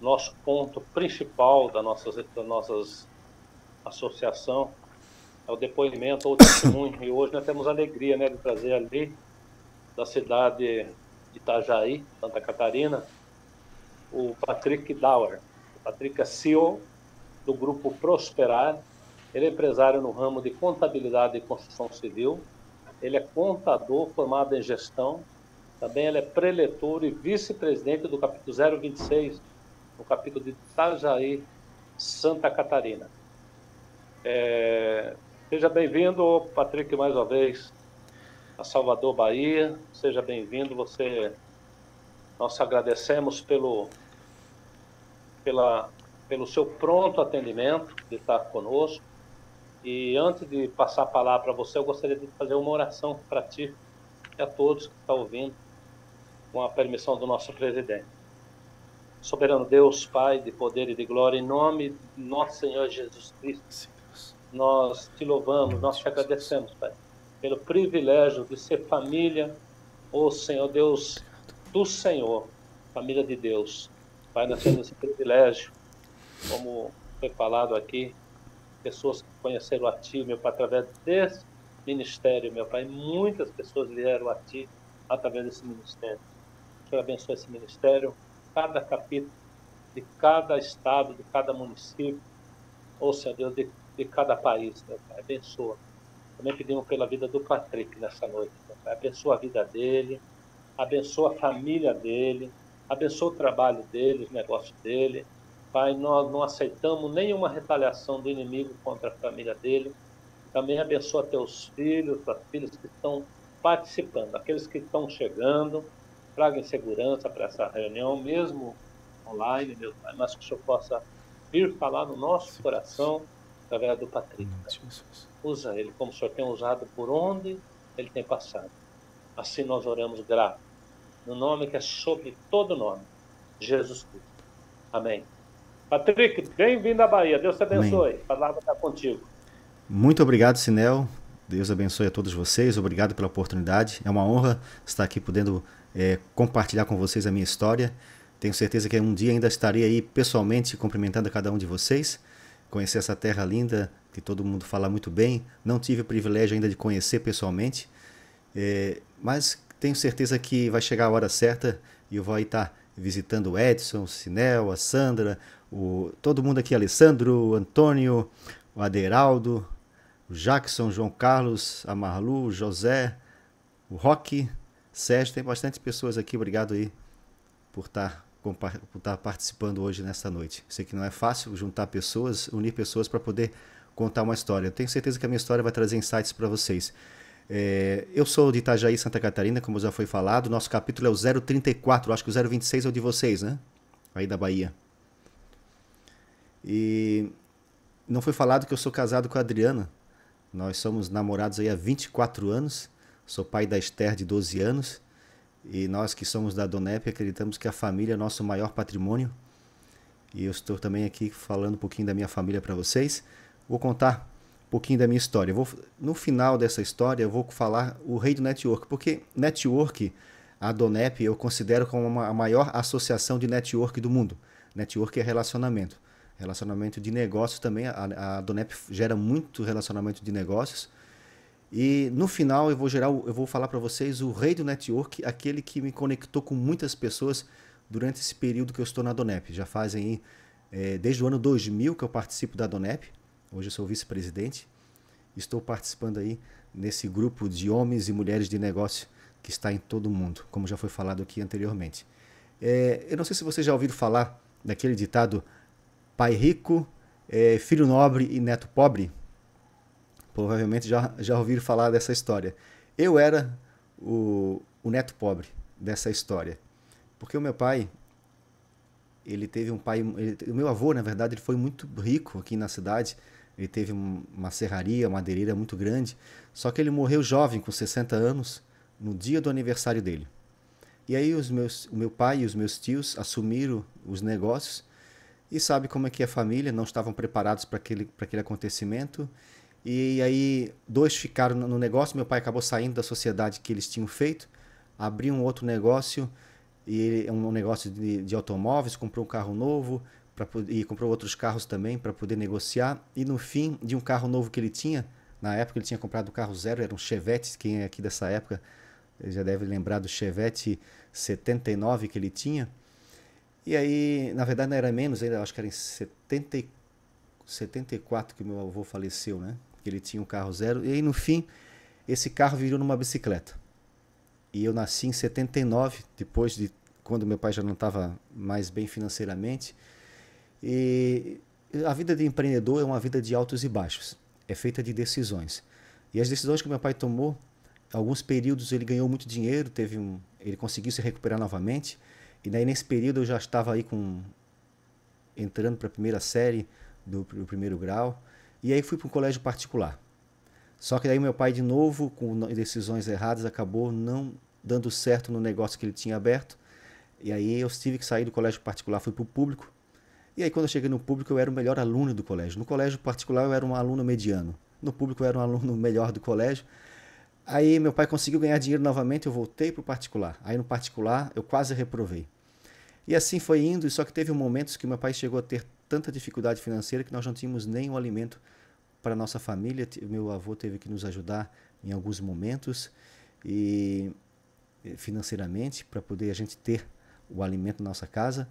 Nosso ponto principal da nossas associação é o depoimento ou o testemunho. E hoje nós temos a alegria, né, de trazer ali da cidade de Itajaí, Santa Catarina, o Patrick Dauer. O Patrick é CEO do grupo Prosperar. Ele é empresário no ramo de contabilidade e construção civil. Ele é contador formado em gestão. Também ele é preletor e vice-presidente do capítulo 026, no capítulo de Itajaí, Santa Catarina. Seja bem-vindo, Patrick, mais uma vez, a Salvador, Bahia. Seja bem-vindo. Nós agradecemos pela, pelo seu pronto atendimento de estar conosco. E antes de passar a palavra para você, eu gostaria de fazer uma oração para ti e a todos que estão ouvindo, com a permissão do nosso presidente. Soberano Deus, Pai de poder e de glória, em nome de nosso Senhor Jesus Cristo, nós te louvamos, nós te agradecemos, Pai, pelo privilégio de ser família, ô Senhor Deus, do Senhor, família de Deus. Pai, nós temos esse privilégio, como foi falado aqui, pessoas que conheceram a Ti, meu Pai, através desse ministério, meu Pai. Muitas pessoas vieram a Ti através desse ministério. O Senhor abençoe esse ministério, cada capítulo, de cada estado, de cada município, ou Senhor Deus, de cada país, meu Pai. Abençoa. Também pedimos pela vida do Patrick nessa noite, meu Pai. Abençoa a vida dele, abençoa a família dele, abençoa o trabalho dele, os negócios dele. Pai, nós não aceitamos nenhuma retaliação do inimigo contra a família dele. Também abençoa teus filhos, as filhas que estão participando, aqueles que estão chegando. Traga em segurança para essa reunião, mesmo online, meu Pai, mas que o Senhor possa vir falar no nosso coração através do Patrick. Usa ele como o Senhor tem usado por onde ele tem passado. Assim nós oramos grato, no nome que é sobre todo nome, Jesus Cristo. Amém. Patrick, bem-vindo à Bahia. Deus te Amém. abençoe. A palavra está contigo. Muito obrigado, Sinel. Deus abençoe a todos vocês. Obrigado pela oportunidade. É uma honra estar aqui podendo compartilhar com vocês a minha história. Tenho certeza que um dia ainda estarei aí pessoalmente cumprimentando a cada um de vocês. Conhecer essa terra linda, que todo mundo fala muito bem. Não tive o privilégio ainda de conhecer pessoalmente, mas tenho certeza que vai chegar a hora certa e eu vou aí estar visitando o Edson, o Sinel, a Sandra, todo mundo aqui, Alessandro, o Antônio, o Aderaldo, o Jackson, João Carlos, a Marlu, o José, o Roque, Sérgio. Tem bastante pessoas aqui. Obrigado aí por estar participando hoje nessa noite. Sei que não é fácil juntar pessoas, unir pessoas para poder contar uma história. Eu tenho certeza que a minha história vai trazer insights para vocês. Eu sou de Itajaí, Santa Catarina, como já foi falado. Nosso capítulo é o 034, acho que o 026 é o de vocês, né? Aí da Bahia. E não foi falado que eu sou casado com a Adriana. Nós somos namorados aí há 24 anos. Sou pai da Esther, de 12 anos. E nós que somos da Donep acreditamos que a família é nosso maior patrimônio. E eu estou também aqui falando um pouquinho da minha família para vocês. Vou contar um pouquinho da minha história. No final dessa história eu vou falar o rei do network. Porque network, a Donep eu considero como a maior associação de network do mundo. Network é relacionamento. Relacionamento de negócios também. A Donep gera muito relacionamento de negócios. E no final eu vou falar para vocês o rei do network, aquele que me conectou com muitas pessoas durante esse período que eu estou na Donep. Já fazem desde o ano 2000 que eu participo da Donep. Hoje eu sou vice-presidente. Estou participando aí nesse grupo de homens e mulheres de negócio que está em todo o mundo, como já foi falado aqui anteriormente. Eu não sei se vocês já ouviram falar daquele ditado pai rico, filho nobre e neto pobre. Provavelmente já ouviram falar dessa história. Eu era o neto pobre dessa história. Porque o meu pai, ele teve um pai... o meu avô, na verdade, ele foi muito rico aqui na cidade. Ele teve uma serraria, uma madeireira muito grande. Só que ele morreu jovem, com 60 anos, no dia do aniversário dele. E aí o meu pai e os meus tios assumiram os negócios. E sabe como é que é a família, não estavam preparados para aquele acontecimento. E aí dois ficaram no negócio, meu pai acabou saindo da sociedade que eles tinham feito, abriu um outro negócio e um negócio de automóveis, comprou um carro novo e comprou outros carros também para poder negociar. E no fim de um carro novo que ele tinha, na época ele tinha comprado um carro zero, era um Chevette, quem é aqui dessa época já deve lembrar do Chevette 79 que ele tinha. E aí, na verdade não era menos, eu acho que era em 74 que meu avô faleceu, né? Que ele tinha um carro zero. E aí no fim, esse carro virou numa bicicleta. E eu nasci em 79, depois de quando meu pai já não estava mais bem financeiramente. E a vida de empreendedor é uma vida de altos e baixos. É feita de decisões. E as decisões que meu pai tomou, alguns períodos ele ganhou muito dinheiro, ele conseguiu se recuperar novamente. E daí nesse período eu já estava aí entrando para a primeira série do primeiro grau. E aí fui para um colégio particular. Só que daí meu pai de novo, com decisões erradas, acabou não dando certo no negócio que ele tinha aberto. E aí eu tive que sair do colégio particular, fui para o público. E aí quando eu cheguei no público eu era o melhor aluno do colégio. No colégio particular eu era um aluno mediano. No público eu era um aluno melhor do colégio. Aí meu pai conseguiu ganhar dinheiro novamente, eu voltei para o particular. Aí no particular eu quase reprovei. E assim foi indo, só que teve momentos que meu pai chegou a ter tanta dificuldade financeira que nós não tínhamos nem um alimento para a nossa família. Meu avô teve que nos ajudar em alguns momentos e financeiramente para poder a gente ter o alimento na nossa casa.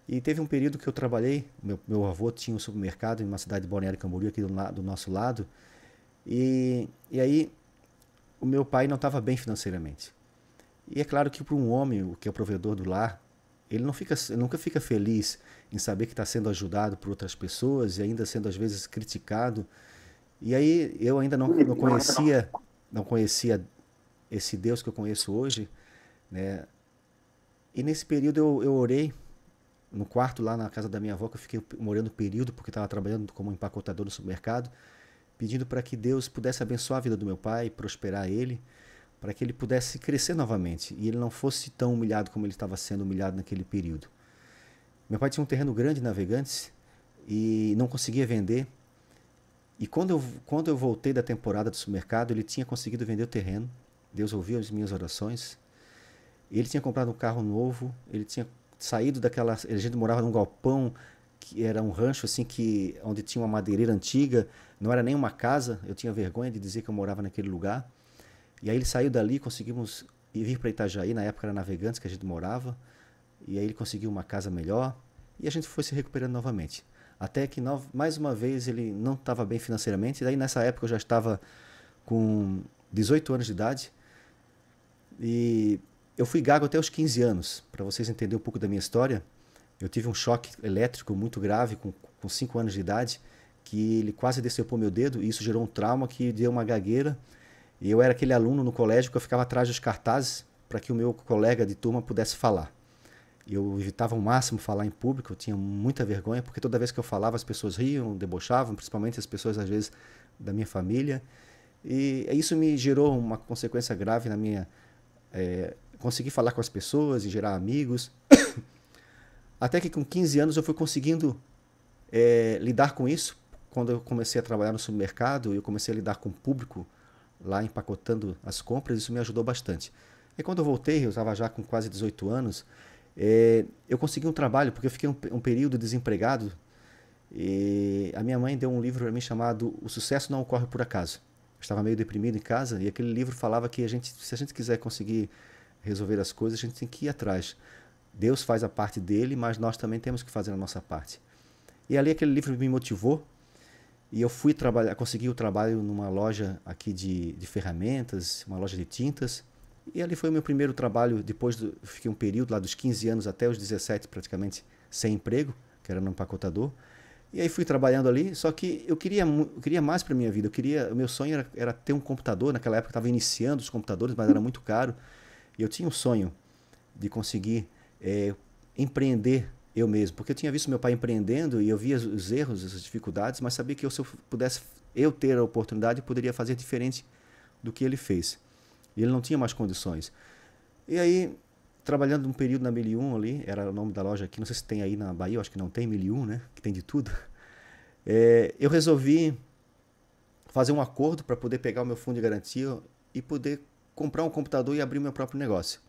E teve um período que eu trabalhei, meu avô tinha um supermercado em uma cidade de Balneário Camboriú, aqui do nosso lado, e aí o meu pai não estava bem financeiramente. E é claro que para um homem, o que é o provedor do lar, ele nunca fica feliz em saber que está sendo ajudado por outras pessoas e ainda sendo às vezes criticado. E aí eu ainda não conhecia esse Deus que eu conheço hoje, né? E nesse período eu orei no quarto lá na casa da minha avó, que eu fiquei morando um período porque estava trabalhando como empacotador no supermercado, pedindo para que Deus pudesse abençoar a vida do meu pai, prosperar ele, para que ele pudesse crescer novamente e ele não fosse tão humilhado como ele estava sendo humilhado naquele período. Meu pai tinha um terreno grande em Navegantes e não conseguia vender. E quando eu voltei da temporada do supermercado, ele tinha conseguido vender o terreno. Deus ouviu as minhas orações. Ele tinha comprado um carro novo, ele tinha saído daquela... A gente morava num galpão, que era um rancho assim, onde tinha uma madeireira antiga, não era nem uma casa, eu tinha vergonha de dizer que eu morava naquele lugar. E aí ele saiu dali, conseguimos vir para Itajaí, na época era Navegantes que a gente morava, e aí ele conseguiu uma casa melhor, e a gente foi se recuperando novamente. Até que mais uma vez ele não estava bem financeiramente, e daí nessa época eu já estava com 18 anos de idade, e eu fui gago até os 15 anos. Para vocês entenderem um pouco da minha história, eu tive um choque elétrico muito grave com 5 anos de idade, que ele quase decepou meu dedo, e isso gerou um trauma que deu uma gagueira. E eu era aquele aluno no colégio que eu ficava atrás dos cartazes para que o meu colega de turma pudesse falar. Eu evitava ao máximo falar em público, eu tinha muita vergonha, porque toda vez que eu falava as pessoas riam, debochavam, principalmente as pessoas às vezes da minha família. E isso me gerou uma consequência grave na minha... conseguir falar com as pessoas e gerar amigos. Até que com 15 anos eu fui conseguindo lidar com isso. Quando eu comecei a trabalhar no supermercado, eu comecei a lidar com o público, lá empacotando as compras, isso me ajudou bastante. E quando eu voltei, eu estava já com quase 18 anos, eu consegui um trabalho, porque eu fiquei um período desempregado, e a minha mãe deu um livro para mim chamado O Sucesso Não Ocorre Por Acaso. Eu estava meio deprimido em casa, e aquele livro falava que se a gente quiser conseguir resolver as coisas, a gente tem que ir atrás. Deus faz a parte dele, mas nós também temos que fazer a nossa parte. E ali aquele livro me motivou, e eu fui trabalhar, consegui o trabalho numa loja aqui de ferramentas, uma loja de tintas. E ali foi o meu primeiro trabalho, fiquei um período lá dos 15 anos até os 17 praticamente sem emprego, que era no empacotador. E aí fui trabalhando ali, só que eu queria mais para minha vida. O meu sonho era ter um computador, naquela época estava iniciando os computadores, mas era muito caro. E eu tinha um sonho de conseguir empreender eu mesmo, porque eu tinha visto meu pai empreendendo e eu via os erros, as dificuldades, mas sabia que se eu pudesse ter a oportunidade, eu poderia fazer diferente do que ele fez. E ele não tinha mais condições. E aí, trabalhando um período na 1001 ali, era o nome da loja aqui, não sei se tem aí na Bahia, eu acho que não tem 1001, né? Que tem de tudo. Eu resolvi fazer um acordo para poder pegar o meu fundo de garantia e poder comprar um computador e abrir o meu próprio negócio.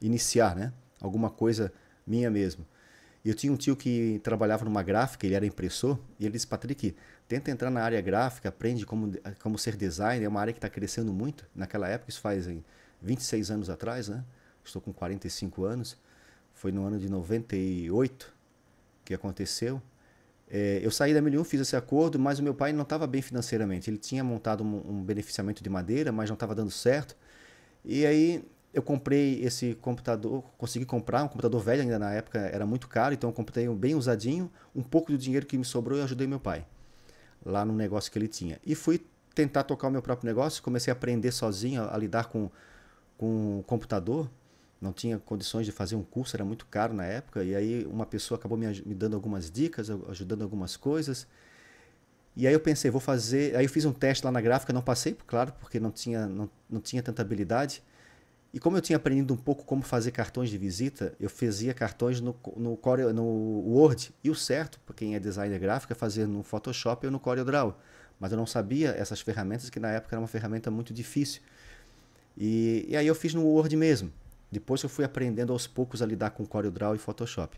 iniciar, né? Alguma coisa minha mesmo. E eu tinha um tio que trabalhava numa gráfica, ele era impressor, e ele disse, Patrick, tenta entrar na área gráfica, aprende como ser designer, é uma área que está crescendo muito. Naquela época, isso faz 26 anos atrás, né? Estou com 45 anos, foi no ano de 98 que aconteceu. Eu saí da Milium, fiz esse acordo, mas o meu pai não estava bem financeiramente. Ele tinha montado um beneficiamento de madeira, mas não estava dando certo. E aí eu comprei esse computador, consegui comprar um computador velho ainda na época, era muito caro, então eu comprei um bem usadinho, um pouco do dinheiro que me sobrou eu ajudei meu pai, lá no negócio que ele tinha. E fui tentar tocar o meu próprio negócio, comecei a aprender sozinho a lidar com o computador, não tinha condições de fazer um curso, era muito caro na época, e aí uma pessoa acabou me dando algumas dicas, ajudando algumas coisas. E aí eu pensei, vou fazer. Aí eu fiz um teste lá na gráfica, não passei, claro, porque não tinha tanta habilidade. E como eu tinha aprendido um pouco como fazer cartões de visita, eu fazia cartões no Word. E o certo, para quem é designer gráfico, é fazer no Photoshop ou no CorelDRAW. Mas eu não sabia essas ferramentas, que na época era uma ferramenta muito difícil. E aí eu fiz no Word mesmo. Depois eu fui aprendendo aos poucos a lidar com CorelDRAW e Photoshop.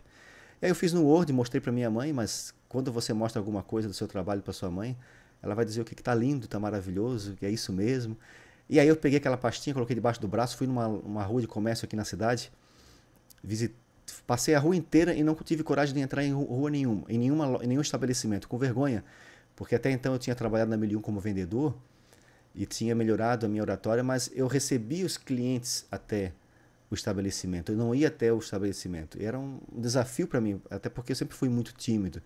E aí eu fiz no Word, mostrei para minha mãe, mas quando você mostra alguma coisa do seu trabalho para sua mãe, ela vai dizer o que está lindo, está maravilhoso, que é isso mesmo. E aí eu peguei aquela pastinha, coloquei debaixo do braço, fui numa rua de comércio aqui na cidade, passei a rua inteira e não tive coragem de entrar em rua nenhuma, em nenhum estabelecimento, com vergonha, porque até então eu tinha trabalhado na Milium como vendedor e tinha melhorado a minha oratória, mas eu recebia os clientes até o estabelecimento, eu não ia até o estabelecimento. E era um desafio para mim, até porque eu sempre fui muito tímido.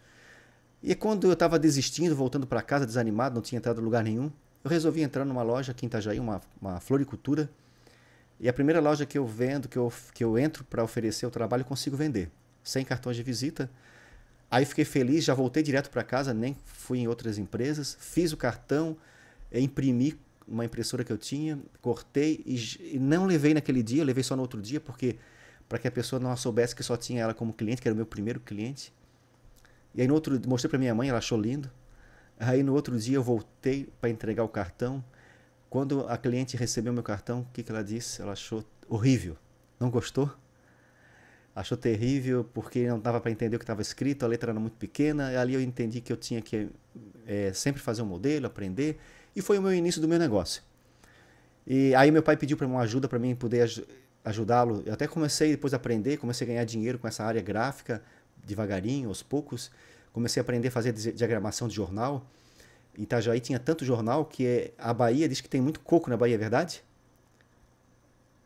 E quando eu estava desistindo, voltando para casa desanimado, não tinha entrado em lugar nenhum, eu resolvi entrar numa loja aqui em Itajaí, uma floricultura. E a primeira loja que eu vendo, que eu entro para oferecer o trabalho, eu consigo vender. Sem cartões de visita. Aí fiquei feliz, já voltei direto para casa, nem fui em outras empresas. Fiz o cartão, imprimi uma impressora que eu tinha, cortei e não levei naquele dia, eu levei só no outro dia, porque para que a pessoa não soubesse que só tinha ela como cliente, que era o meu primeiro cliente. E aí no outro, mostrei para minha mãe, ela achou lindo. Aí no outro dia eu voltei para entregar o cartão. Quando a cliente recebeu meu cartão, o que ela disse? Ela achou horrível. Não gostou? Achou terrível porque não dava para entender o que estava escrito, a letra era muito pequena. E ali eu entendi que eu tinha que sempre fazer um modelo, aprender. E foi o meu início do meu negócio. E aí meu pai pediu para uma ajuda para mim poder ajudá-lo. Eu até comecei depois a aprender, comecei a ganhar dinheiro com essa área gráfica, devagarinho, aos poucos. Comecei a aprender a fazer diagramação de jornal. Em Itajaí tinha tanto jornal que a Bahia diz que tem muito coco na Bahia, é verdade?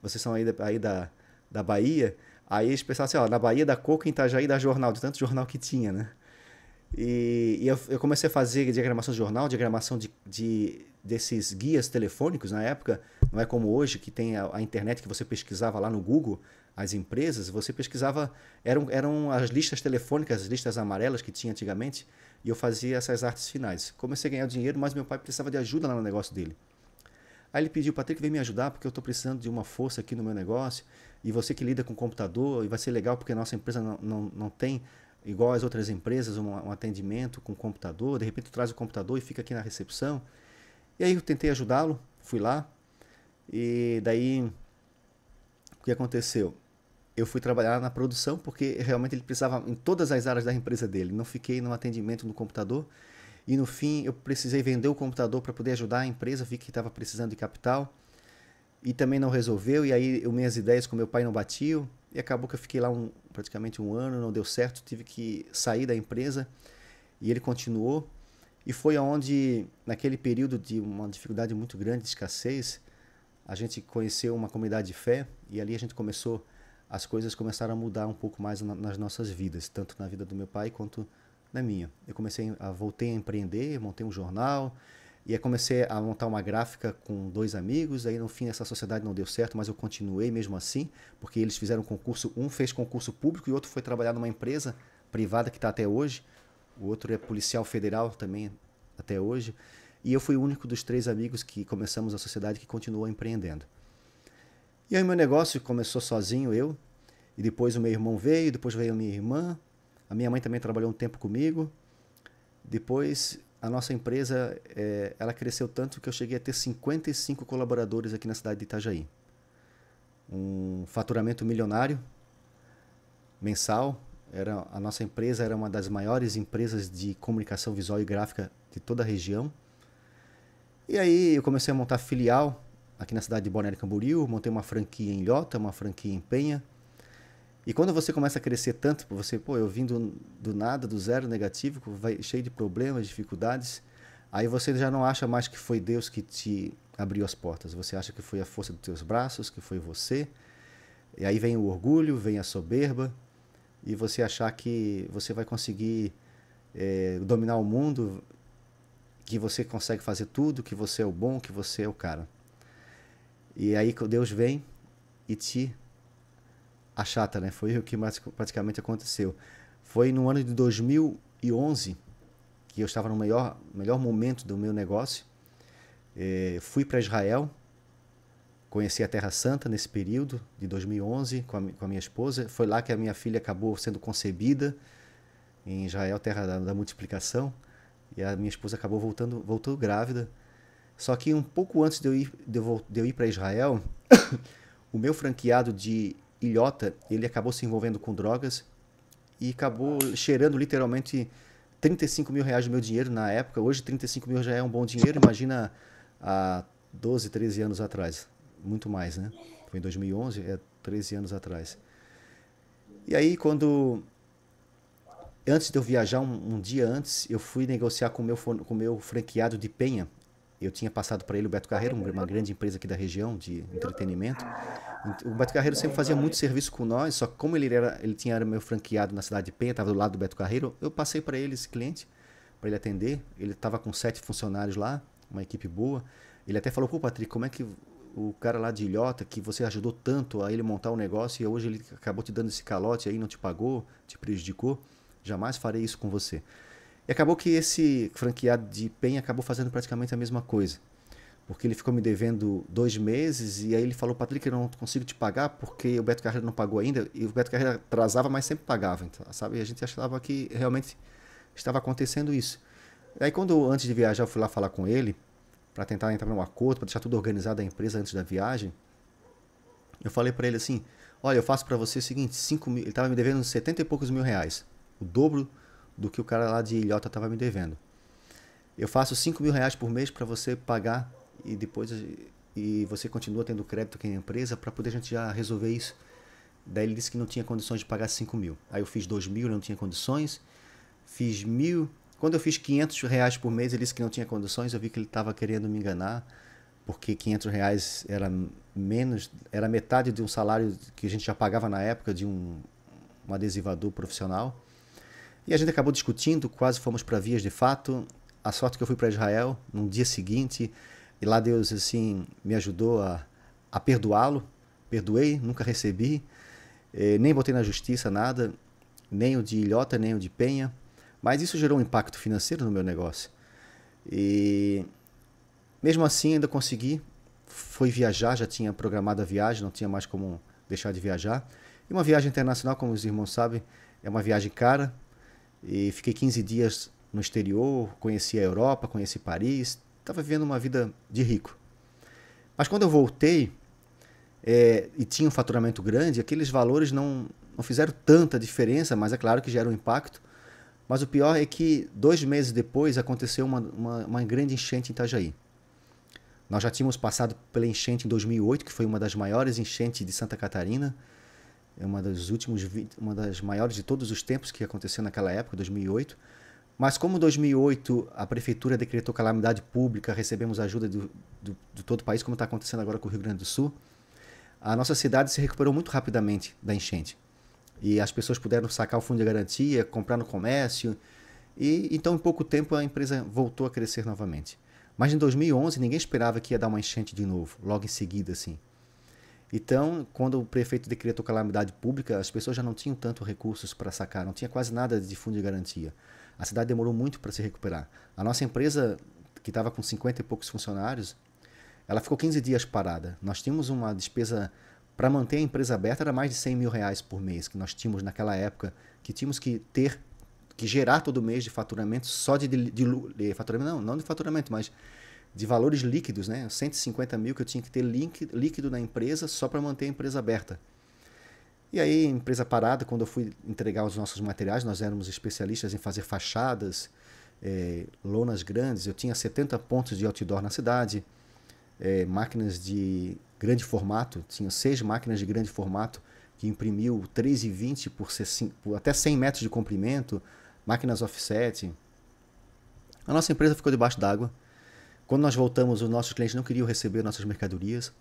Vocês são aí da Bahia. Aí eles pensavam assim, ó, na Bahia dá coco, em Itajaí dá jornal, de tanto jornal que tinha, né? E eu comecei a fazer diagramação de jornal, diagramação desses guias telefônicos na época. Não é como hoje, que tem a internet que você pesquisava lá no Google, as empresas, você pesquisava, eram as listas telefônicas, as listas amarelas que tinha antigamente, e eu fazia essas artes finais. Comecei a ganhar dinheiro, mas meu pai precisava de ajuda lá no negócio dele. Aí ele pediu, Patrick, vem me ajudar, porque eu estou precisando de uma força aqui no meu negócio, e você que lida com computador, e vai ser legal porque a nossa empresa não tem, igual as outras empresas, um atendimento com computador, de repente tu traz o computador e fica aqui na recepção. E aí eu tentei ajudá-lo, fui lá, e daí o que aconteceu? Eu fui trabalhar na produção porque realmente ele precisava em todas as áreas da empresa dele. Não fiquei no atendimento no computador e no fim eu precisei vender o computador para poder ajudar a empresa, vi que estava precisando de capital e também não resolveu e aí minhas ideias com meu pai não batiam e acabou que eu fiquei lá praticamente um ano, não deu certo, tive que sair da empresa e ele continuou e foi aonde naquele período de uma dificuldade muito grande de escassez a gente conheceu uma comunidade de fé e ali a gente começou, as coisas começaram a mudar um pouco mais nas nossas vidas, tanto na vida do meu pai quanto na minha. Eu voltei a empreender, montei um jornal e aí comecei a montar uma gráfica com 2 amigos, aí no fim essa sociedade não deu certo, mas eu continuei mesmo assim, porque eles fizeram concurso, um fez concurso público e outro foi trabalhar numa empresa privada que está até hoje, o outro é policial federal também até hoje. E eu fui o único dos 3 amigos que começamos a sociedade que continuou empreendendo. E aí meu negócio começou sozinho, eu, e depois o meu irmão veio, depois veio a minha irmã, a minha mãe também trabalhou um tempo comigo. Depois a nossa empresa, ela cresceu tanto que eu cheguei a ter 55 colaboradores aqui na cidade de Itajaí. um faturamento milionário mensal. A nossa empresa era uma das maiores empresas de comunicação visual e gráfica de toda a região. E aí eu comecei a montar filial aqui na cidade de Balneário Camboriú, montei uma franquia em Ilhota, uma franquia em Penha. E quando você começa a crescer tanto, eu vim do nada, do zero negativo, cheio de problemas, dificuldades, aí você já não acha mais que foi Deus que te abriu as portas. Você acha que foi a força dos teus braços, que foi você. E aí vem o orgulho, vem a soberba, e você achar que você vai conseguir dominar o mundo, que você consegue fazer tudo, que você é o bom, que você é o cara. E aí Deus vem e te achata, né? Foi o que praticamente aconteceu. Foi no ano de 2011 que eu estava no melhor momento do meu negócio. Fui para Israel, conheci a Terra Santa nesse período de 2011 com a minha esposa. Foi lá que a minha filha acabou sendo concebida, em Israel, terra da multiplicação. E a minha esposa acabou voltou grávida. Só que um pouco antes de eu ir para Israel, o meu franqueado de Ilhota, ele acabou se envolvendo com drogas e acabou cheirando literalmente 35 mil reais do meu dinheiro na época. Hoje 35 mil já é um bom dinheiro, imagina há 12, 13 anos atrás. Muito mais, né? Foi em 2011, 13 anos atrás. E aí antes de eu viajar, um dia antes, eu fui negociar com o meu franqueado de Penha. Eu tinha passado para ele o Beto Carreiro, uma grande empresa aqui da região de entretenimento. O Beto Carreiro sempre fazia muito serviço com nós, só que como ele era meu franqueado na cidade de Penha, estava do lado do Beto Carreiro, eu passei para ele esse cliente, para ele atender. Ele estava com 7 funcionários lá, uma equipe boa. Ele até falou, pô, Patrick, como é que o cara lá de Ilhota, que você ajudou tanto a ele montar o negócio e hoje ele acabou te dando esse calote aí, não te pagou, te prejudicou? Jamais farei isso com você. E acabou que esse franqueado de Penha acabou fazendo praticamente a mesma coisa. Porque ele ficou me devendo 2 meses e aí ele falou, Patrick, eu não consigo te pagar porque o Beto Carreiro não pagou ainda. E o Beto Carreiro atrasava, mas sempre pagava. Então, sabe? E a gente achava que realmente estava acontecendo isso. E aí antes de viajar, eu fui lá falar com ele para tentar entrar num acordo, para deixar tudo organizado a empresa antes da viagem. Eu falei para ele assim, olha, eu faço para você o seguinte, 5 mil, ele estava me devendo 70 e poucos mil reais. O dobro do que o cara lá de Ilhota estava me devendo. Eu faço 5 mil reais por mês para você pagar e depois você continua tendo crédito aqui na empresa para poder a gente já resolver isso. Daí ele disse que não tinha condições de pagar 5 mil. Aí eu fiz 2 mil, não tinha condições. Fiz 1.000. Quando eu fiz 500 reais por mês, ele disse que não tinha condições. Eu vi que ele estava querendo me enganar, porque 500 reais era metade de um salário que a gente já pagava na época de um adesivador profissional. E a gente acabou discutindo, quase fomos para vias de fato. A sorte que eu fui para Israel no dia seguinte, e lá Deus assim me ajudou a perdoá-lo. Perdoei, nunca recebi, nem botei na justiça nada, nem o de Ilhota, nem o de Penha. Mas isso gerou um impacto financeiro no meu negócio. E mesmo assim ainda consegui. Fui viajar, já tinha programado a viagem, não tinha mais como deixar de viajar. E uma viagem internacional, como os irmãos sabem, é uma viagem cara. E fiquei 15 dias no exterior, conheci a Europa, conheci Paris, estava vivendo uma vida de rico. Mas quando eu voltei e tinha um faturamento grande, aqueles valores não fizeram tanta diferença, mas é claro que geram um impacto. Mas o pior é que 2 meses depois aconteceu uma grande enchente em Itajaí. Nós já tínhamos passado pela enchente em 2008, que foi uma das maiores enchentes de Santa Catarina. É uma das maiores de todos os tempos que aconteceu naquela época, 2008. Mas como em 2008 a prefeitura decretou calamidade pública, recebemos ajuda de todo o país, como está acontecendo agora com o Rio Grande do Sul, a nossa cidade se recuperou muito rapidamente da enchente. E as pessoas puderam sacar o fundo de garantia, comprar no comércio. E então em pouco tempo a empresa voltou a crescer novamente. Mas em 2011 ninguém esperava que ia dar uma enchente de novo, logo em seguida assim. Então, quando o prefeito decretou calamidade pública, as pessoas já não tinham tanto recursos para sacar, não tinha quase nada de fundo de garantia. A cidade demorou muito para se recuperar. A nossa empresa, que estava com 50 e poucos funcionários, ela ficou 15 dias parada. Nós tínhamos uma despesa, para manter a empresa aberta, era mais de 100 mil reais por mês, que nós tínhamos naquela época, que tínhamos que gerar todo mês de faturamento, só de faturamento, não de faturamento, mas de valores líquidos, né? 150 mil que eu tinha que ter líquido na empresa só para manter a empresa aberta. E aí, empresa parada, quando eu fui entregar os nossos materiais, nós éramos especialistas em fazer fachadas, lonas grandes, eu tinha 70 pontos de outdoor na cidade, máquinas de grande formato, tinha 6 máquinas de grande formato que imprimiu 3,20 por até 100 metros de comprimento, máquinas offset. A nossa empresa ficou debaixo d'água. Quando nós voltamos, os nossos clientes não queriam receber nossas mercadorias.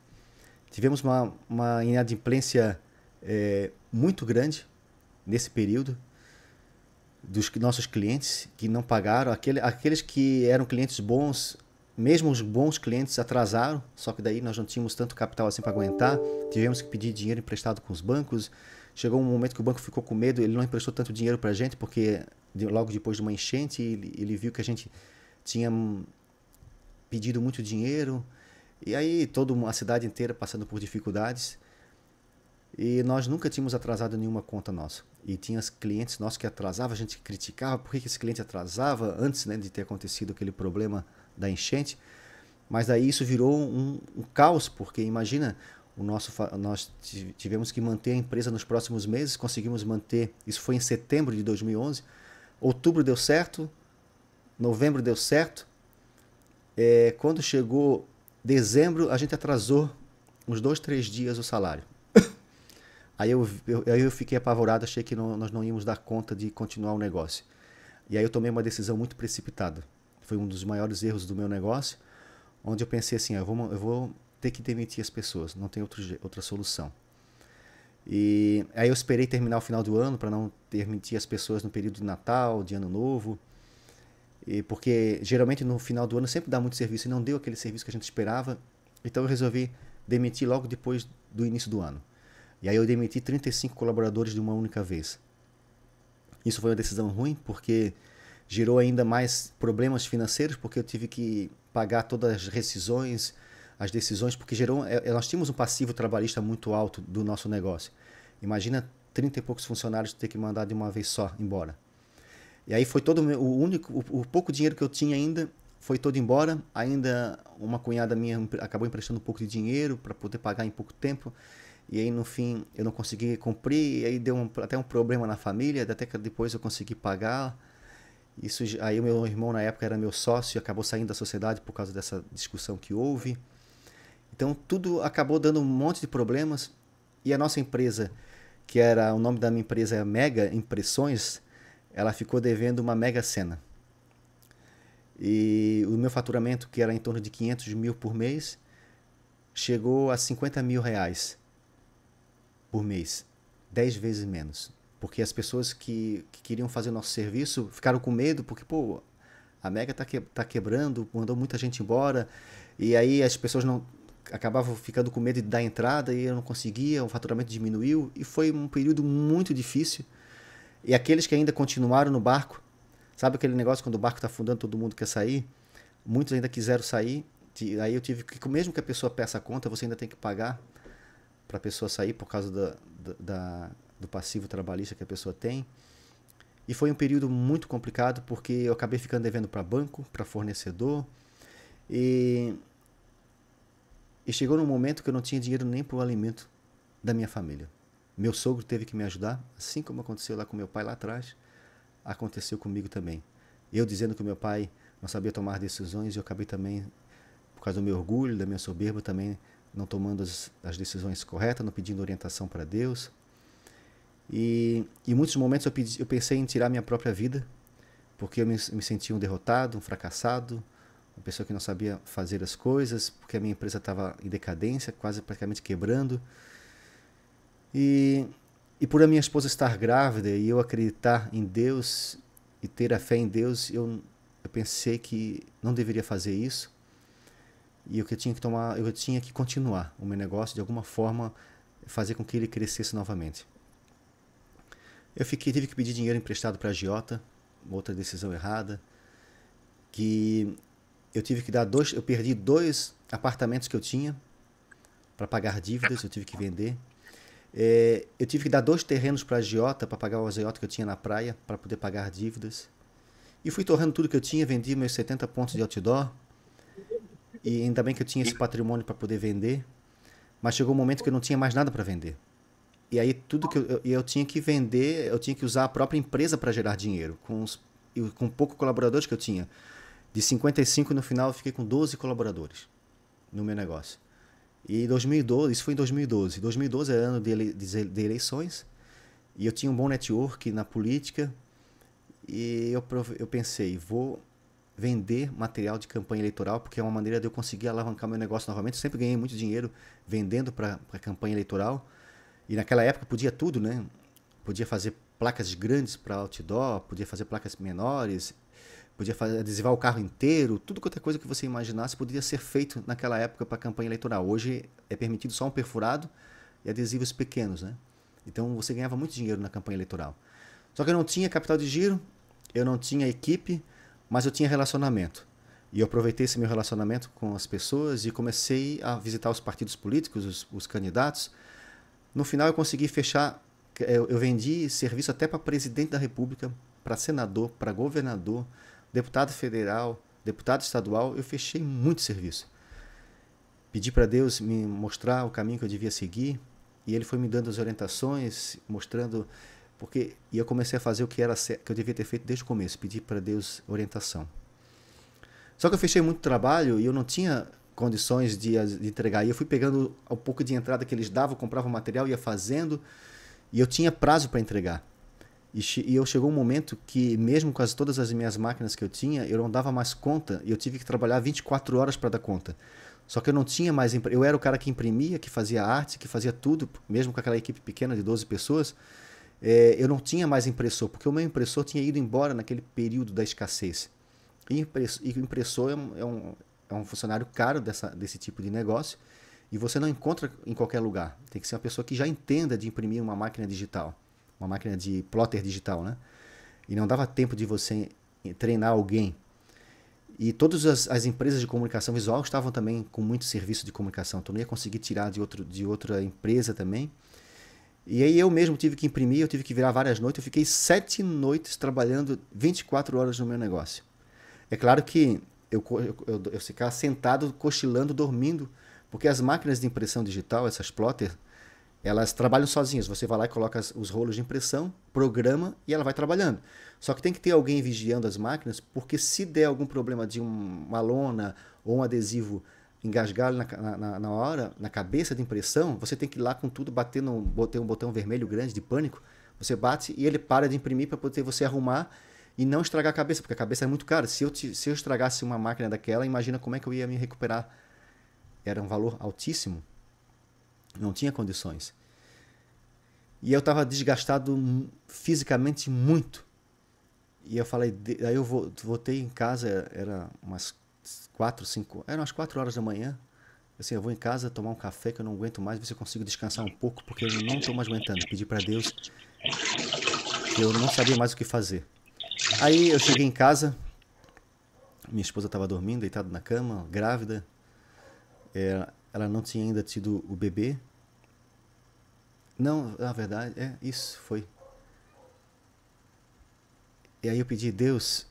Tivemos uma inadimplência muito grande nesse período dos nossos clientes que não pagaram. Aqueles que eram clientes bons, mesmo os bons clientes atrasaram, só que daí nós não tínhamos tanto capital assim para aguentar. Tivemos que pedir dinheiro emprestado com os bancos. Chegou um momento que o banco ficou com medo, ele não emprestou tanto dinheiro para a gente, porque logo depois de uma enchente ele viu que a gente tinha pedido muito dinheiro. E aí toda a cidade inteira passando por dificuldades. E nós nunca tínhamos atrasado nenhuma conta nossa. E tinha clientes nossos que atrasavam, a gente criticava por que esse cliente atrasava antes, né, de ter acontecido aquele problema da enchente. Mas daí isso virou um caos, porque imagina, nós tivemos que manter a empresa nos próximos meses, conseguimos manter, isso foi em setembro de 2011, outubro deu certo, novembro deu certo, quando chegou dezembro a gente atrasou uns 2, 3 dias o salário. Aí eu fiquei apavorado, achei que nós não íamos dar conta de continuar o negócio. E aí eu tomei uma decisão muito precipitada. Foi um dos maiores erros do meu negócio, onde eu pensei assim, eu vou ter que demitir as pessoas, não tem outra solução. E aí eu esperei terminar o final do ano para não demitir as pessoas no período de Natal, de Ano Novo, porque geralmente no final do ano sempre dá muito serviço e não deu aquele serviço que a gente esperava, então eu resolvi demitir logo depois do início do ano. E aí eu demiti 35 colaboradores de uma única vez. Isso foi uma decisão ruim, porque gerou ainda mais problemas financeiros, porque eu tive que pagar todas as rescisões, as decisões, porque nós tínhamos um passivo trabalhista muito alto do nosso negócio. Imagina 30 e poucos funcionários ter que mandar de uma vez só embora. E aí foi todo o pouco dinheiro que eu tinha ainda foi todo embora. Ainda uma cunhada minha acabou emprestando um pouco de dinheiro para poder pagar em pouco tempo. E aí no fim eu não consegui cumprir, e aí deu até um problema na família, até que depois eu consegui pagar. Aí o meu irmão na época era meu sócio e acabou saindo da sociedade por causa dessa discussão que houve. Então tudo acabou dando um monte de problemas. E a nossa empresa, o nome da minha empresa é Mega Impressões, ela ficou devendo uma Mega Sena. E o meu faturamento, que era em torno de 500 mil por mês, chegou a 50 mil reais por mês, 10 vezes menos. Porque as pessoas que queriam fazer o nosso serviço ficaram com medo, porque a Mega tá quebrando, mandou muita gente embora, e aí as pessoas acabavam ficando com medo de dar entrada, e eu não conseguia, o faturamento diminuiu, e foi um período muito difícil. E aqueles que ainda continuaram no barco, sabe aquele negócio quando o barco está afundando, todo mundo quer sair? Muitos ainda quiseram sair, aí eu tive que, mesmo que a pessoa peça a conta, você ainda tem que pagar para a pessoa sair por causa do passivo trabalhista que a pessoa tem. E foi um período muito complicado, porque eu acabei ficando devendo para banco, para fornecedor, e chegou num momento que eu não tinha dinheiro nem para o alimento da minha família. Meu sogro teve que me ajudar, assim como aconteceu lá com meu pai lá atrás, aconteceu comigo também. Eu dizendo que meu pai não sabia tomar decisões, e eu acabei também, por causa do meu orgulho, da minha soberba, também não tomando as decisões corretas, não pedindo orientação para Deus. E em muitos momentos eu pensei em tirar minha própria vida, porque eu me sentia um derrotado, um fracassado, uma pessoa que não sabia fazer as coisas, porque a minha empresa estava em decadência, quase praticamente quebrando. E por a minha esposa estar grávida e eu acreditar em Deus e ter a fé em Deus, eu pensei que não deveria fazer isso. E eu tinha que continuar o meu negócio, de alguma forma, fazer com que ele crescesse novamente. Tive que pedir dinheiro emprestado para a agiota, outra decisão errada, que eu tive que eu perdi 2 apartamentos que eu tinha para pagar dívidas, eu tive que vender. Eu tive que dar 2 terrenos para a agiota, para pagar o agiota que eu tinha na praia, para poder pagar dívidas. E fui torrando tudo que eu tinha, vendi meus 70 pontos de outdoor. E ainda bem que eu tinha esse patrimônio para poder vender, mas chegou um momento que eu não tinha mais nada para vender. E aí tudo que eu tinha que vender, eu tinha que usar a própria empresa para gerar dinheiro, com poucos colaboradores que eu tinha. De 55 no final eu fiquei com 12 colaboradores no meu negócio. E 2012, isso foi em 2012. 2012 é ano de eleições e eu tinha um bom network na política e eu pensei, vou vender material de campanha eleitoral porque é uma maneira de eu conseguir alavancar meu negócio novamente. Eu sempre ganhei muito dinheiro vendendo para campanha eleitoral e naquela época podia tudo, né? Podia fazer placas grandes para outdoor, podia fazer placas menores, podia adesivar o carro inteiro, tudo qualquer coisa que você imaginasse poderia ser feito naquela época para campanha eleitoral. Hoje é permitido só um perfurado e adesivos pequenos, né? Então você ganhava muito dinheiro na campanha eleitoral. Só que eu não tinha capital de giro, eu não tinha equipe, mas eu tinha relacionamento. E eu aproveitei esse meu relacionamento com as pessoas e comecei a visitar os partidos políticos, os candidatos. No final eu consegui fechar, eu vendi serviço até para presidente da República, para senador, para governador, deputado federal, deputado estadual, eu fechei muito serviço. Pedi para Deus me mostrar o caminho que eu devia seguir e Ele foi me dando as orientações, mostrando e eu comecei a fazer o que eu devia ter feito desde o começo, pedi para Deus orientação. Só que eu fechei muito trabalho e eu não tinha condições de entregar. E eu fui pegando um pouco de entrada que eles davam, comprava o material, ia fazendo e eu tinha prazo para entregar. E eu chegou um momento que, mesmo com todas as minhas máquinas que eu tinha, eu não dava mais conta e eu tive que trabalhar 24 horas para dar conta. Só que eu não tinha mais... Eu era o cara que imprimia, que fazia arte, que fazia tudo, mesmo com aquela equipe pequena de 12 pessoas. Eu não tinha mais impressor, porque o meu impressor tinha ido embora naquele período da escassez. E o impressor é um funcionário caro desse tipo de negócio e você não encontra em qualquer lugar. Tem que ser uma pessoa que já entenda de imprimir uma máquina digital. Uma máquina de plotter digital, né? E não dava tempo de você treinar alguém. E todas as empresas de comunicação visual estavam também com muito serviço de comunicação. Então não ia conseguir tirar de outra empresa também. E aí eu mesmo tive que imprimir, eu tive que virar várias noites. Eu fiquei 7 noites trabalhando 24 horas no meu negócio. É claro que eu ficava sentado, cochilando, dormindo, porque as máquinas de impressão digital, essas plotters, elas trabalham sozinhas. Você vai lá e coloca os rolos de impressão, programa e ela vai trabalhando. Só que tem que ter alguém vigiando as máquinas, porque se der algum problema de uma lona ou um adesivo engasgar na hora, na cabeça de impressão, você tem que ir lá com tudo, bater um botão vermelho grande de pânico. Você bate e ele para de imprimir para poder você arrumar e não estragar a cabeça, porque a cabeça é muito cara. Se eu estragasse uma máquina daquela, imagina como é que eu ia me recuperar. Era um valor altíssimo. Não tinha condições. E eu estava desgastado fisicamente muito. E eu falei, aí eu voltei em casa, era umas 4 horas da manhã. Assim, eu vou em casa tomar um café que eu não aguento mais, ver se eu consigo descansar um pouco, porque eu não estou mais aguentando. Pedi para Deus que eu não sabia mais o que fazer. Aí eu cheguei em casa, minha esposa estava dormindo, deitada na cama, grávida. Ela não tinha ainda tido o bebê. Não, na verdade, isso foi. E aí eu pedi, Deus,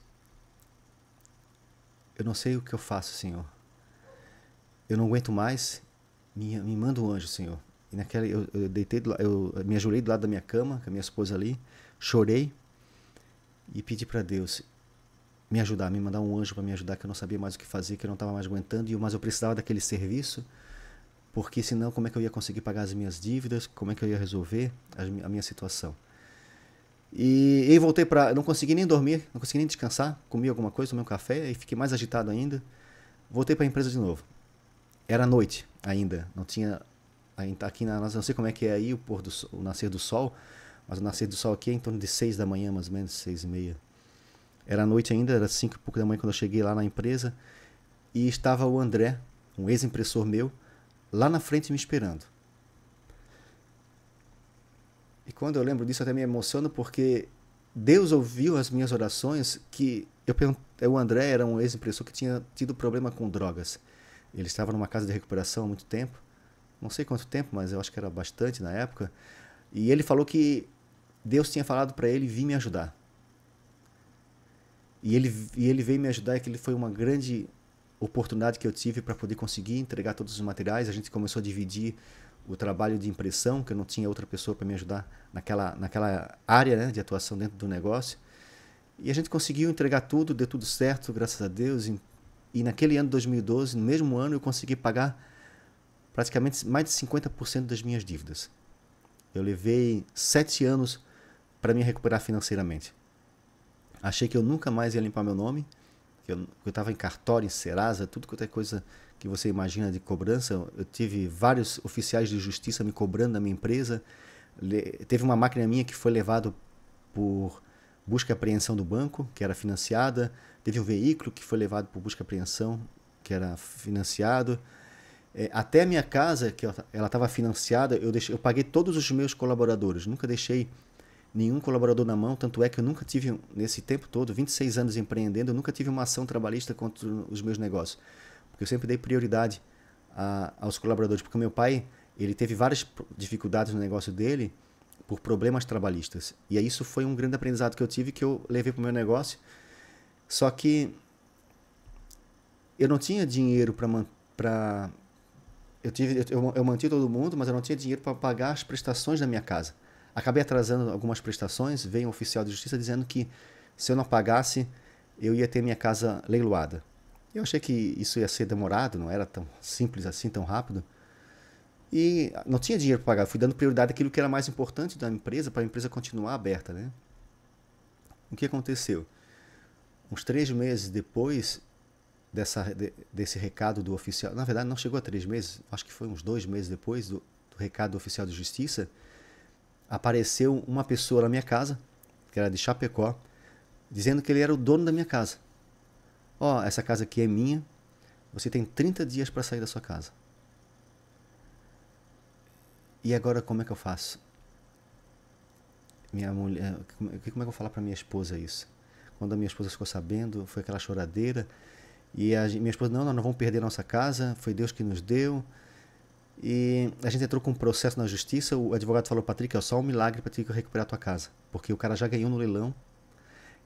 eu não sei o que eu faço, Senhor. Eu não aguento mais, me manda um anjo, Senhor. E naquela, eu me ajoelhei do lado da minha cama, com a minha esposa ali, chorei e pedi para Deus me ajudar, me mandar um anjo para me ajudar, que eu não sabia mais o que fazer, que eu não estava mais aguentando, mas eu precisava daquele serviço, porque senão como é que eu ia conseguir pagar as minhas dívidas, como é que eu ia resolver a minha situação. E voltei para... Não consegui nem dormir, não consegui nem descansar, comi alguma coisa, tomei um café e fiquei mais agitado ainda. Voltei para a empresa de novo. Era noite ainda, não tinha... Aqui não sei como é que é aí o nascer do sol, mas o nascer do sol aqui é em torno de 6 da manhã, mais ou menos, 6:30. Era noite ainda, era 5 e pouco da manhã quando eu cheguei lá na empresa e estava o André, um ex-impressor meu, lá na frente me esperando. E quando eu lembro disso até me emociono, porque Deus ouviu as minhas orações, que o André era um ex-impressor que tinha tido problema com drogas. Ele estava numa casa de recuperação há muito tempo, não sei quanto tempo, mas eu acho que era bastante na época, e ele falou que Deus tinha falado para ele vir me ajudar. E ele veio me ajudar, e que ele foi uma grande oportunidade que eu tive para poder conseguir entregar todos os materiais. A gente começou a dividir o trabalho de impressão, que eu não tinha outra pessoa para me ajudar naquela área, né, de atuação dentro do negócio. E a gente conseguiu entregar tudo, deu tudo certo, graças a Deus. E naquele ano de 2012, no mesmo ano, eu consegui pagar praticamente mais de 50% das minhas dívidas. Eu levei 7 anos para me recuperar financeiramente. Achei que eu nunca mais ia limpar meu nome, que eu estava em cartório, em Serasa, tudo quanto é coisa que você imagina de cobrança. Eu tive vários oficiais de justiça me cobrando da minha empresa. Teve uma máquina minha que foi levada por busca e apreensão do banco, que era financiada. Teve um veículo que foi levado por busca e apreensão, que era financiado. Até a minha casa, que ela estava financiada, eu paguei todos os meus colaboradores. Nunca deixei nenhum colaborador na mão, tanto é que eu nunca tive, nesse tempo todo, 26 anos empreendendo, eu nunca tive uma ação trabalhista contra os meus negócios. Porque eu sempre dei prioridade aos colaboradores. Porque o meu pai, ele teve várias dificuldades no negócio dele por problemas trabalhistas. E aí isso foi um grande aprendizado que eu tive, que eu levei para o meu negócio. Só que eu não tinha dinheiro para... Eu mantive todo mundo, mas eu não tinha dinheiro para pagar as prestações da minha casa. Acabei atrasando algumas prestações, veio um oficial de justiça dizendo que se eu não pagasse, eu ia ter minha casa leiloada. Eu achei que isso ia ser demorado, não era tão simples assim, tão rápido. E não tinha dinheiro para pagar, fui dando prioridade àquilo que era mais importante da empresa, para a empresa continuar aberta, né? O que aconteceu? Uns 3 meses depois desse recado do oficial, na verdade não chegou a 3 meses, acho que foi uns 2 meses depois do recado do oficial de justiça, apareceu uma pessoa na minha casa, que era de Chapecó, dizendo que ele era o dono da minha casa. Ó, essa casa aqui é minha, você tem 30 dias para sair da sua casa. E agora como é que eu faço? Minha mulher, como é que eu vou falar para minha esposa isso? Quando a minha esposa ficou sabendo, foi aquela choradeira. E minha esposa, não, nós não vamos perder a nossa casa, foi Deus que nos deu. E a gente entrou com um processo na justiça, o advogado falou, Patrick, é só um milagre para te recuperar a tua casa. Porque o cara já ganhou no leilão,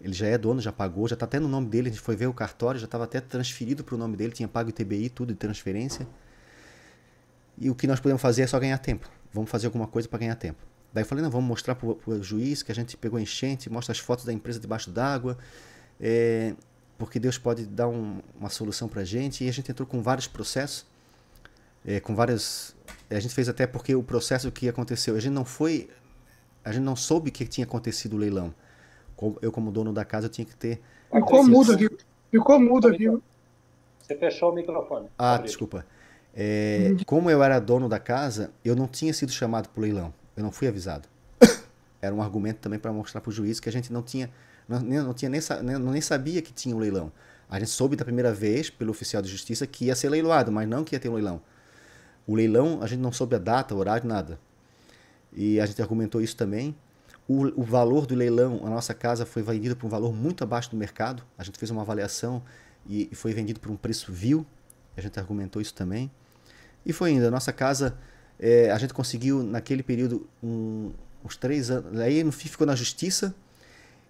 ele já é dono, já pagou, já está até no nome dele, a gente foi ver o cartório, já estava até transferido para o nome dele, tinha pago ITBI, tudo de transferência. E o que nós podemos fazer é só ganhar tempo. Vamos fazer alguma coisa para ganhar tempo. Daí eu falei, não, vamos mostrar para o juiz que a gente pegou enchente, mostra as fotos da empresa debaixo d'água, porque Deus pode dar uma solução para a gente. E a gente entrou com vários processos, com várias... A gente fez até porque o processo que aconteceu, a gente não soube o que tinha acontecido o leilão. Eu, como dono da casa, eu tinha que ter... Ficou mudo aqui. Você fechou o microfone. Desculpa. Como eu era dono da casa, eu não tinha sido chamado para o leilão. Eu não fui avisado. Era um argumento também para mostrar para o juiz que a gente nem sabia que tinha um leilão. A gente soube da primeira vez, pelo oficial de justiça, que ia ser leiloado, mas não que ia ter um leilão. O leilão, a gente não soube a data, o horário, nada. E a gente argumentou isso também. O valor do leilão, a nossa casa foi vendida por um valor muito abaixo do mercado. A gente fez uma avaliação e foi vendido por um preço vil. A gente argumentou isso também. E foi indo. A nossa casa, a gente conseguiu, naquele período, uns 3 anos. Aí no fim ficou na justiça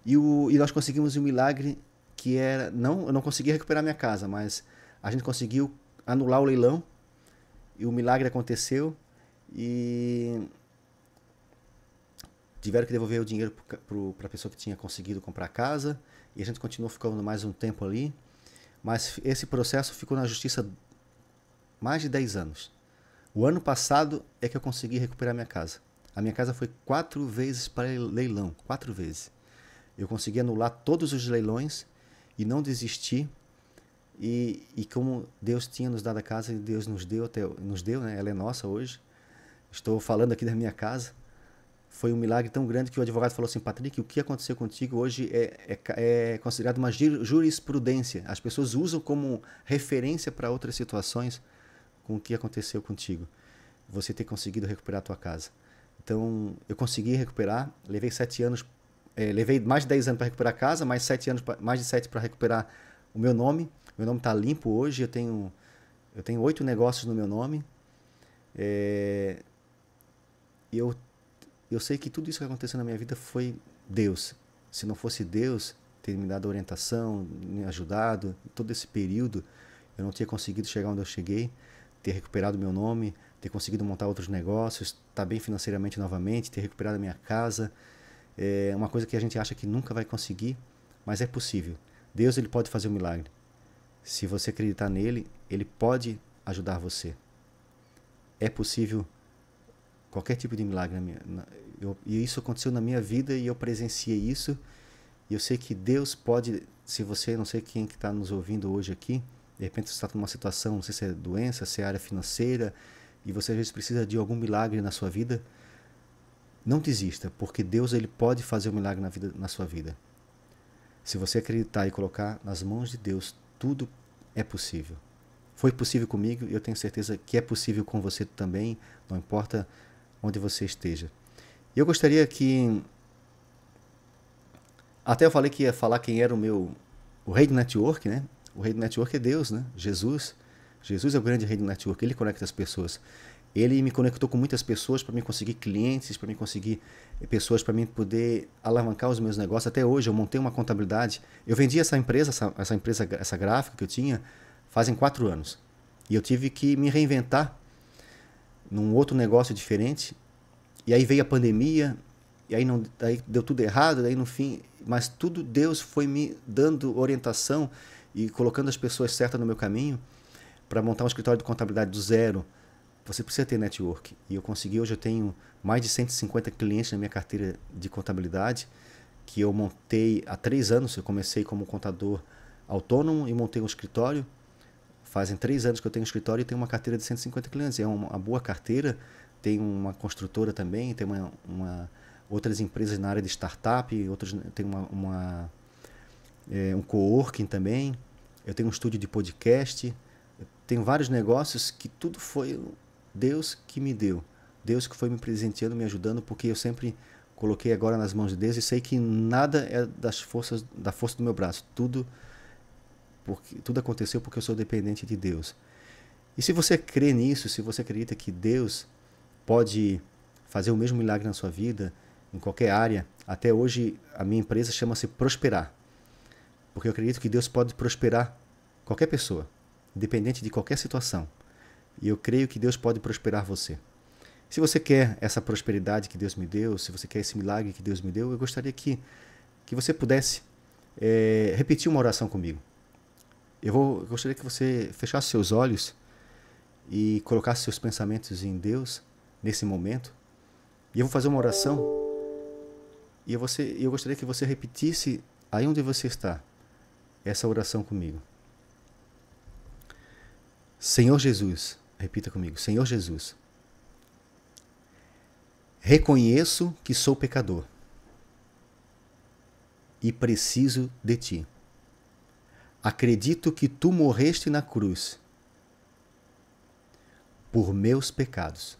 e nós conseguimos um milagre que era... eu não consegui recuperar minha casa, mas a gente conseguiu anular o leilão e o milagre aconteceu e tiveram que devolver o dinheiro para a pessoa que tinha conseguido comprar a casa e a gente continuou ficando mais um tempo ali. Mas esse processo ficou na justiça mais de 10 anos. O ano passado é que eu consegui recuperar minha casa. A minha casa foi 4 vezes para leilão, 4 vezes. Eu consegui anular todos os leilões e não desisti. E como Deus tinha nos dado a casa, e Deus nos deu, né? Ela é nossa hoje. Estou falando aqui da minha casa. Foi um milagre tão grande que o advogado falou assim, Patrick, o que aconteceu contigo hoje é considerado uma jurisprudência. As pessoas usam como referência para outras situações com o que aconteceu contigo. Você ter conseguido recuperar a tua casa. Então, eu consegui recuperar, levei 7 anos, levei mais de 10 anos para recuperar a casa, mais de 7 para recuperar o meu nome. Meu nome está limpo hoje, eu tenho 8 negócios no meu nome. E eu sei que tudo isso que aconteceu na minha vida foi Deus. Se não fosse Deus ter me dado orientação, me ajudado, todo esse período, eu não tinha conseguido chegar onde eu cheguei, ter recuperado meu nome, ter conseguido montar outros negócios, estar bem financeiramente novamente, ter recuperado a minha casa. É uma coisa que a gente acha que nunca vai conseguir, mas é possível. Deus, ele pode fazer um milagre. Se você acreditar nele, ele pode ajudar você. É possível qualquer tipo de milagre. E isso aconteceu na minha vida e eu presenciei isso. E eu sei que Deus pode, se você, não sei quem que está nos ouvindo hoje aqui, de repente você está numa situação, não sei se é doença, se é área financeira, e você às vezes precisa de algum milagre na sua vida, não desista, porque Deus, ele pode fazer um milagre na sua vida. Se você acreditar e colocar nas mãos de Deus, tudo é possível. Foi possível comigo e eu tenho certeza que é possível com você também, não importa onde você esteja. E eu gostaria que... Até eu falei que ia falar quem era o rei do network, né? O rei do network é Deus, né? Jesus. Jesus é o grande rei do network, ele conecta as pessoas. Ele me conectou com muitas pessoas para me conseguir clientes, para me conseguir pessoas para mim poder alavancar os meus negócios. Até hoje eu montei uma contabilidade. Eu vendi essa empresa, essa gráfica que eu tinha, fazem 4 anos. E eu tive que me reinventar num outro negócio diferente. E aí veio a pandemia, e aí deu tudo errado, daí no fim, mas tudo Deus foi me dando orientação e colocando as pessoas certas no meu caminho para montar um escritório de contabilidade do zero. Você precisa ter network. E eu consegui, hoje eu tenho mais de 150 clientes na minha carteira de contabilidade, que eu montei há 3 anos. Eu comecei como contador autônomo e montei um escritório. Fazem 3 anos que eu tenho um escritório e tenho uma carteira de 150 clientes. É uma boa carteira. Tem uma construtora também, tem outras empresas na área de startup, tem um coworking também. Eu tenho um estúdio de podcast. Eu tenho vários negócios que tudo foi Deus que me deu. Deus que foi me presenteando, me ajudando, porque eu sempre coloquei agora nas mãos de Deus e sei que nada é da força do meu braço. Tudo aconteceu porque eu sou dependente de Deus. E se você crê nisso, se você acredita que Deus pode fazer o mesmo milagre na sua vida, em qualquer área, até hoje a minha empresa chama-se Prosperar. Porque eu acredito que Deus pode prosperar qualquer pessoa, independente de qualquer situação. E eu creio que Deus pode prosperar você. Se você quer essa prosperidade que Deus me deu, se você quer esse milagre que Deus me deu, eu gostaria que você pudesse repetir uma oração comigo. Eu gostaria que você fechasse seus olhos e colocasse seus pensamentos em Deus nesse momento. E eu vou fazer uma oração e eu gostaria que você repetisse aí onde você está essa oração comigo. Senhor Jesus, repita comigo. Senhor Jesus, reconheço que sou pecador e preciso de Ti. Acredito que Tu morreste na cruz por meus pecados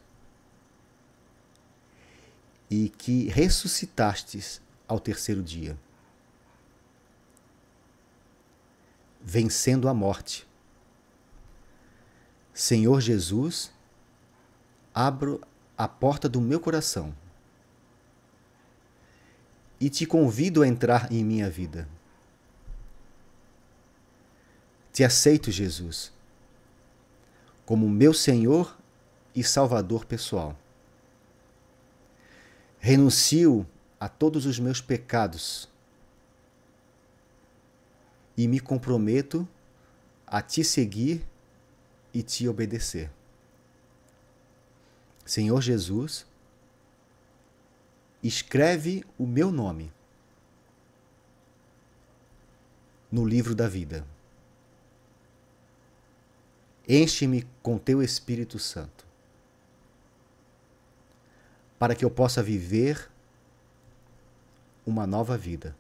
e que ressuscitastes ao 3º dia, vencendo a morte. Senhor Jesus, abro a porta do meu coração e Te convido a entrar em minha vida. Te aceito, Jesus, como meu Senhor e Salvador pessoal. Renuncio a todos os meus pecados e me comprometo a Te seguir e Te obedecer. Senhor Jesus, escreve o meu nome no livro da vida. Enche-me com Teu Espírito Santo, para que eu possa viver uma nova vida.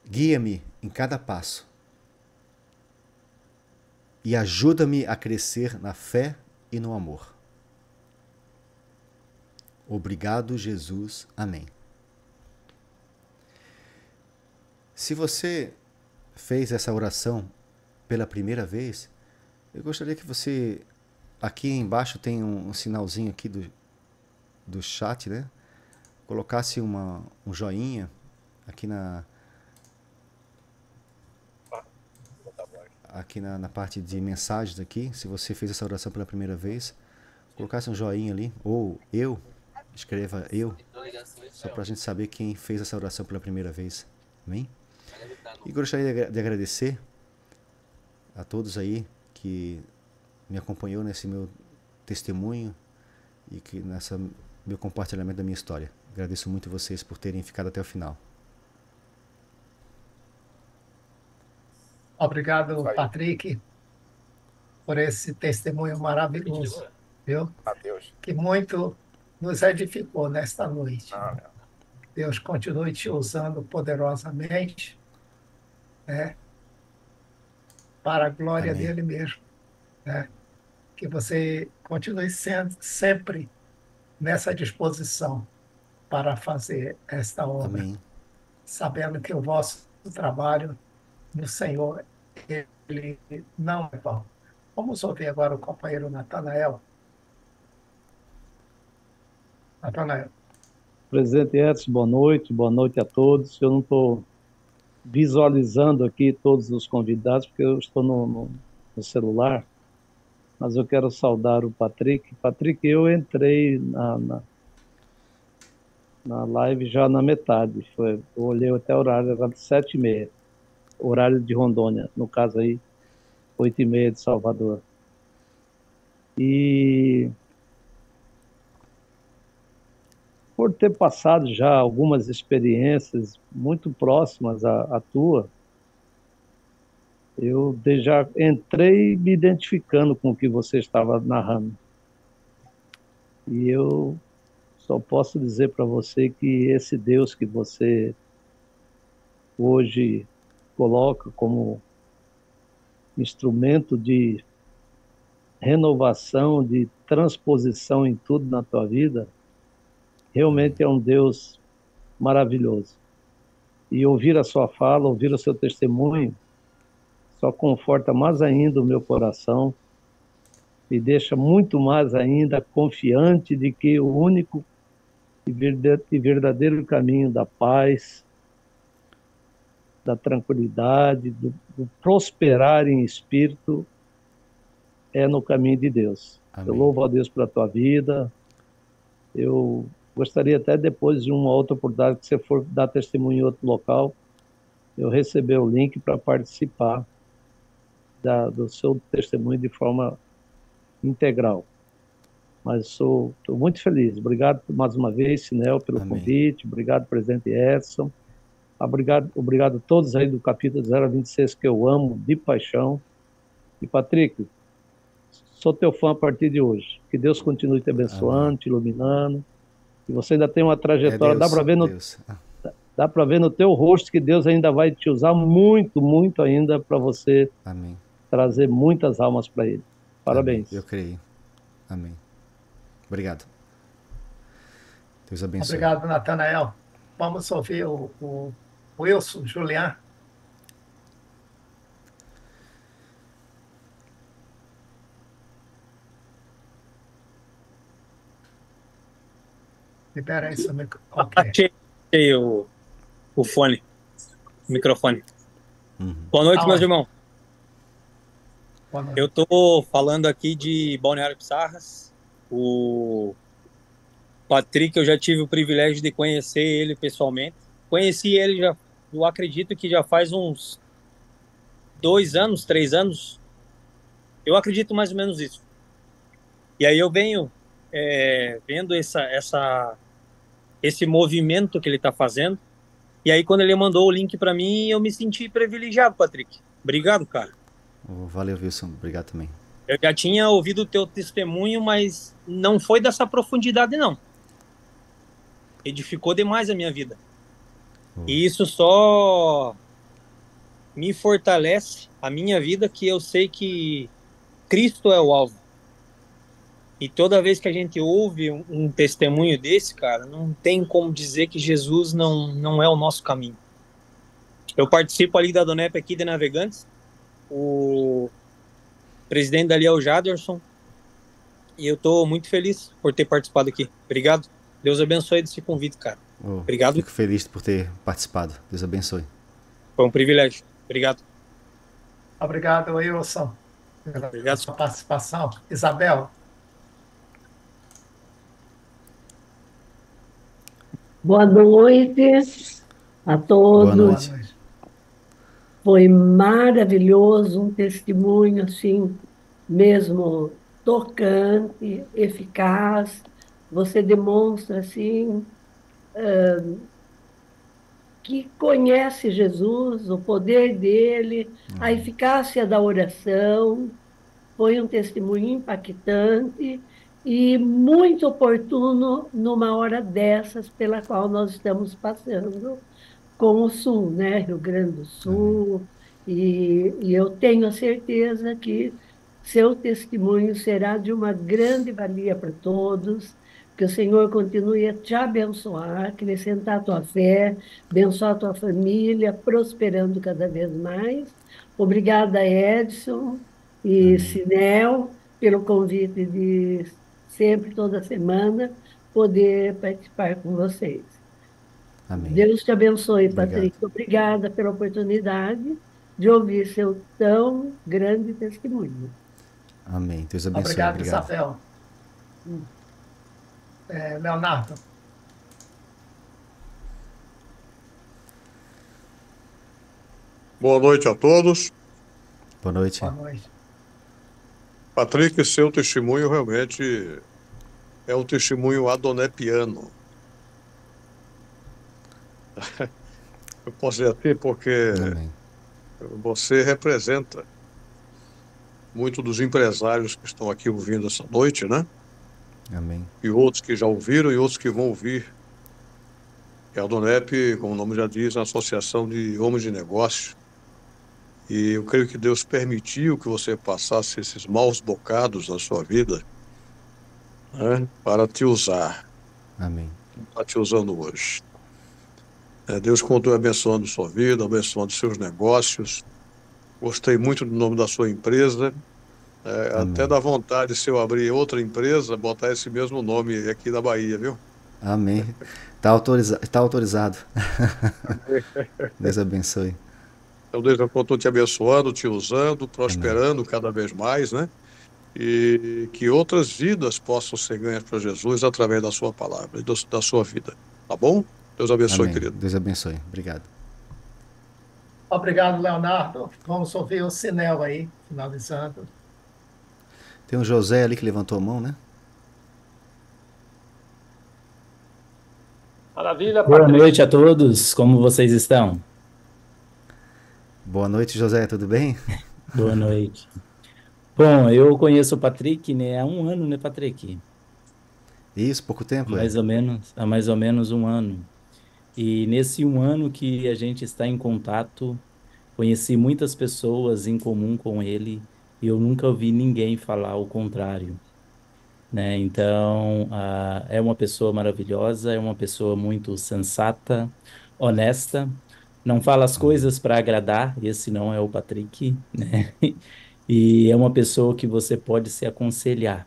Guia-me em cada passo e ajuda-me a crescer na fé e no amor. Obrigado, Jesus. Amém. Se você fez essa oração pela primeira vez, eu gostaria que você, aqui embaixo tem um sinalzinho aqui do chat, né? Colocasse um joinha aqui aqui na parte de mensagens aqui, se você fez essa oração pela primeira vez, colocasse um joinha ali, ou eu, escreva eu, só para a gente saber quem fez essa oração pela primeira vez. Amém? E gostaria de agradecer a todos aí que me acompanhou nesse meu testemunho e que nessa meu compartilhamento da minha história. Agradeço muito vocês por terem ficado até o final. Obrigado, Patrick, por esse testemunho maravilhoso, viu? Que muito nos edificou nesta noite. Deus continue te usando poderosamente, né? Para a glória Amém. dele mesmo, né? Que você continue sendo sempre nessa disposição para fazer esta obra, Amém. sabendo que o vosso trabalho no Senhor, ele não é vão. Vamos ouvir agora o companheiro Natanael. Natanael. Presidente Edson, boa noite a todos. Eu não estou visualizando aqui todos os convidados, porque eu estou no celular, mas eu quero saudar o Patrick. Patrick, eu entrei na live já na metade, eu olhei até o horário, era 7h30, horário de Rondônia, no caso aí, 8h30 de Salvador. E por ter passado já algumas experiências muito próximas à tua, eu já entrei me identificando com o que você estava narrando. E eu só posso dizer para você que esse Deus que você hoje coloca como instrumento de renovação, de transposição em tudo na tua vida, realmente é um Deus maravilhoso. E ouvir a sua fala, ouvir o seu testemunho, só conforta mais ainda o meu coração e deixa muito mais ainda confiante de que o único e verdadeiro caminho da paz, da tranquilidade, do prosperar em espírito é no caminho de Deus. Amém. Eu louvo a Deus pela tua vida. Eu gostaria até depois de uma outra oportunidade que você for dar testemunho em outro local, eu receber o link para participar do seu testemunho de forma integral. Mas estou muito feliz. Obrigado mais uma vez, Sinel, pelo Amém. Convite. Obrigado, presidente Edson. Obrigado a todos aí do capítulo 026 que eu amo de paixão. E, Patrick, sou teu fã a partir de hoje. Que Deus continue te abençoando, Amém. Te iluminando. E você ainda tem uma trajetória, Deus, dá para ver no teu rosto que Deus ainda vai te usar muito, muito ainda para você Amém. Trazer muitas almas para Ele. Parabéns. Amém. Eu creio. Amém. Obrigado. Deus abençoe. Obrigado, Natanael. Vamos ouvir o Wilson Julián. Libera aí seu microfone. Achei o fone, o microfone. Boa noite, meus irmãos. Eu estou falando aqui de Balneário Pissarras. O Patrick, eu já tive o privilégio de conhecer ele pessoalmente. Conheci ele, eu acredito que já faz uns 2 anos, 3 anos. Eu acredito mais ou menos isso. E aí eu venho vendo esse movimento que ele está fazendo. E aí quando ele mandou o link para mim, eu me senti privilegiado, Patrick. Obrigado, cara. Valeu, Wilson. Obrigado também. Eu já tinha ouvido o teu testemunho, mas não foi dessa profundidade, não. Edificou demais a minha vida. E isso só me fortalece a minha vida, que eu sei que Cristo é o alvo. E toda vez que a gente ouve um testemunho desse, cara, não tem como dizer que Jesus não é o nosso caminho. Eu participo ali da Donep aqui de Navegantes. O presidente dali é o Jaderson. E eu tô muito feliz por ter participado aqui. Obrigado. Deus abençoe desse convite, cara. Obrigado. Fico feliz por ter participado. Deus abençoe. Foi um privilégio. Obrigado. Obrigado, Wilson, pela Obrigado. sua participação. Isabel, Boa noite a Boa todos. boa noite. noite. Foi maravilhoso, um testemunho assim, mesmo tocante, eficaz. Você demonstra assim que conhece Jesus, o poder dele, a eficácia da oração. Foi um testemunho impactante e muito oportuno numa hora dessas pela qual nós estamos passando com o Sul, né? Rio Grande do Amém. Sul. E eu tenho a certeza que seu testemunho será de uma grande valia para todos, que o Senhor continue a te abençoar, acrescentar a tua fé, abençoar a tua família, prosperando cada vez mais. Obrigada, Edson e Amém. Sinel, pelo convite de sempre, toda semana, poder participar com vocês. Amém. Deus te abençoe, Obrigado. Patrícia. Obrigada pela oportunidade de ouvir seu tão grande testemunho. Amém. Deus abençoe. Obrigado, Obrigado. Isabel. Leonardo, Boa noite a todos. Boa noite. boa noite. Patrick, seu testemunho realmente é um testemunho adonepiano. Eu posso dizer assim porque Amém. você representa muito dos empresários que estão aqui ouvindo essa noite, né? Amém. E outros que já ouviram e outros que vão ouvir. E a Adonep, como o nome já diz, é uma associação de homens de negócio. E eu creio que Deus permitiu que você passasse esses maus bocados na sua vida, né, para te usar. Amém. Está te usando hoje. Deus continue abençoando sua vida, abençoando seus negócios. Gostei muito do nome da sua empresa. Até dá vontade, se eu abrir outra empresa, botar esse mesmo nome aqui na Bahia, viu? Amém. Tá autorizado. Deus abençoe. Então, Deus continue te abençoando, te usando, prosperando cada vez mais, né? E que outras vidas possam ser ganhas para Jesus através da sua palavra e da sua vida. Tá bom? Deus abençoe, Amém. querido. Deus abençoe. Obrigado. Obrigado, Leonardo. Vamos ouvir o Sinel aí, finalizando. Tem um José ali que levantou a mão, né? Maravilha, Boa Patrícia. noite a todos, como vocês estão? Boa noite, José, tudo bem? Boa noite. Bom, eu conheço o Patrick, né, há um ano, né, Patrick? Isso, pouco tempo, Há mais ou menos um ano. E nesse um ano que a gente está em contato, conheci muitas pessoas em comum com ele e eu nunca ouvi ninguém falar o contrário, né? Então, é uma pessoa maravilhosa, é uma pessoa muito sensata, honesta, não fala as coisas para agradar, esse não é o Patrick, né? E é uma pessoa que você pode se aconselhar,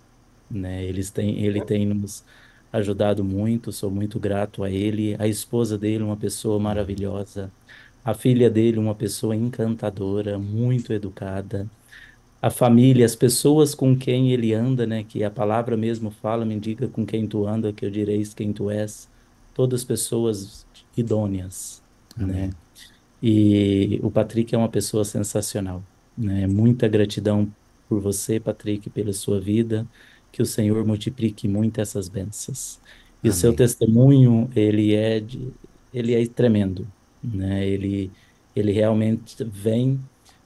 né? Ele tem nos ajudado muito, sou muito grato a ele, a esposa dele, uma pessoa maravilhosa, a filha dele, uma pessoa encantadora, muito educada, a família, as pessoas com quem ele anda, né? Que a palavra mesmo fala, me diga com quem tu anda, que eu direis quem tu és. Todas pessoas idôneas, né? Amém. E o Patrick é uma pessoa sensacional, né? Muita gratidão por você, Patrick, pela sua vida. Que o Senhor multiplique muito essas bênçãos. E o seu Amém. testemunho, ele é tremendo, né? Ele realmente vem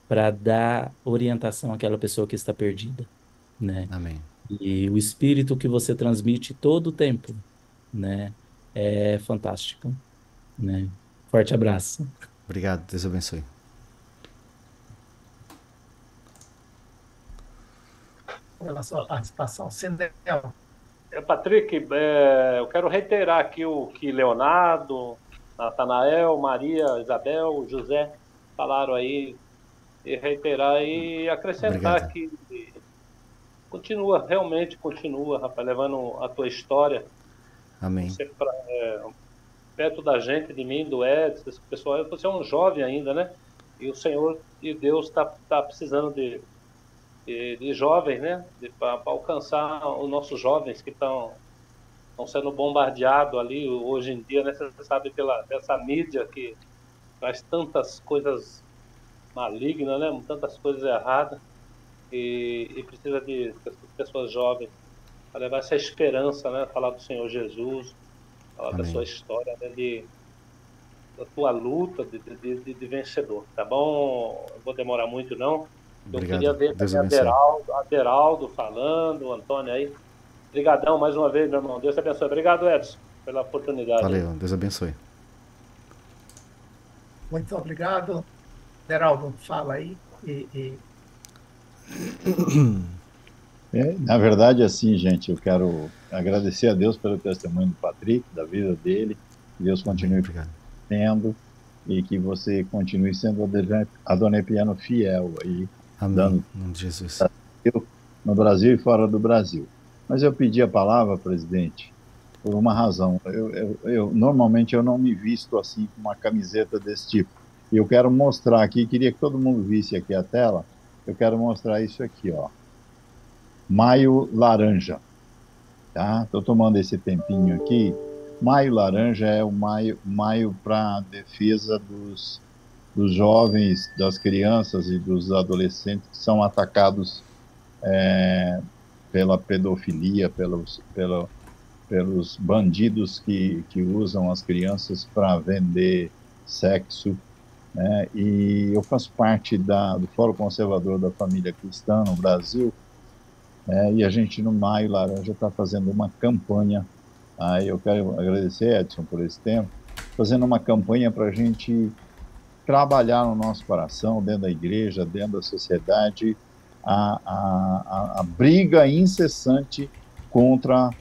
para dar orientação àquela pessoa que está perdida, né? Amém. E o espírito que você transmite todo o tempo, né? É fantástico, né? Forte abraço. Obrigado, Deus abençoe. Pela sua participação. Sinel, Patrick, eu quero reiterar aqui o que Leonardo, Natanael, Maria, Isabel, José falaram aí, e reiterar e acrescentar Obrigado. que realmente continua, rapaz, levando a tua história. Amém. Você, perto da gente, de mim, do Edson, esse pessoal, você é um jovem ainda, né? E o Senhor e Deus tá precisando de jovens, né? Para alcançar os nossos jovens que estão sendo bombardeados ali hoje em dia, né? Você sabe, dessa mídia que traz tantas coisas malignas, né? Tantas coisas erradas. E precisa de pessoas jovens para levar essa esperança, né? Falar do Senhor Jesus, falar da Amém. sua história, né? Da tua luta de vencedor, tá bom? Não vou demorar muito, não. Eu Obrigado. queria ver Deus também abençoe. Aderaldo falando, o Antônio aí. Obrigadão mais uma vez, meu irmão. Deus te abençoe. Obrigado, Edson, pela oportunidade. Valeu, Deus abençoe. Muito obrigado. Deraldo, fala aí. Na verdade, assim, gente, eu quero agradecer a Deus pelo testemunho do Patrick, da vida dele. Que Deus continue Obrigado. tendo e que você continue sendo adonepiano fiel aí, Amém. dando Em nome de Jesus. no Brasil e fora do Brasil. Mas eu pedi a palavra, presidente, por uma razão. Normalmente eu não me visto assim com uma camiseta desse tipo. E eu quero mostrar aqui, queria que todo mundo visse aqui a tela. Eu quero mostrar isso aqui, ó. Maio Laranja, tá? Estou tomando esse tempinho aqui. Maio Laranja é o maio para defesa dos jovens, das crianças e dos adolescentes que são atacados pela pedofilia, pelos bandidos que usam as crianças para vender sexo, né? E eu faço parte do Fórum Conservador da Família Cristã no Brasil, e a gente no Maio Laranja está fazendo uma campanha. Aí eu quero agradecer, Edson, por esse tempo, fazendo uma campanha para a gente trabalhar no nosso coração, dentro da igreja, dentro da sociedade, a briga incessante contra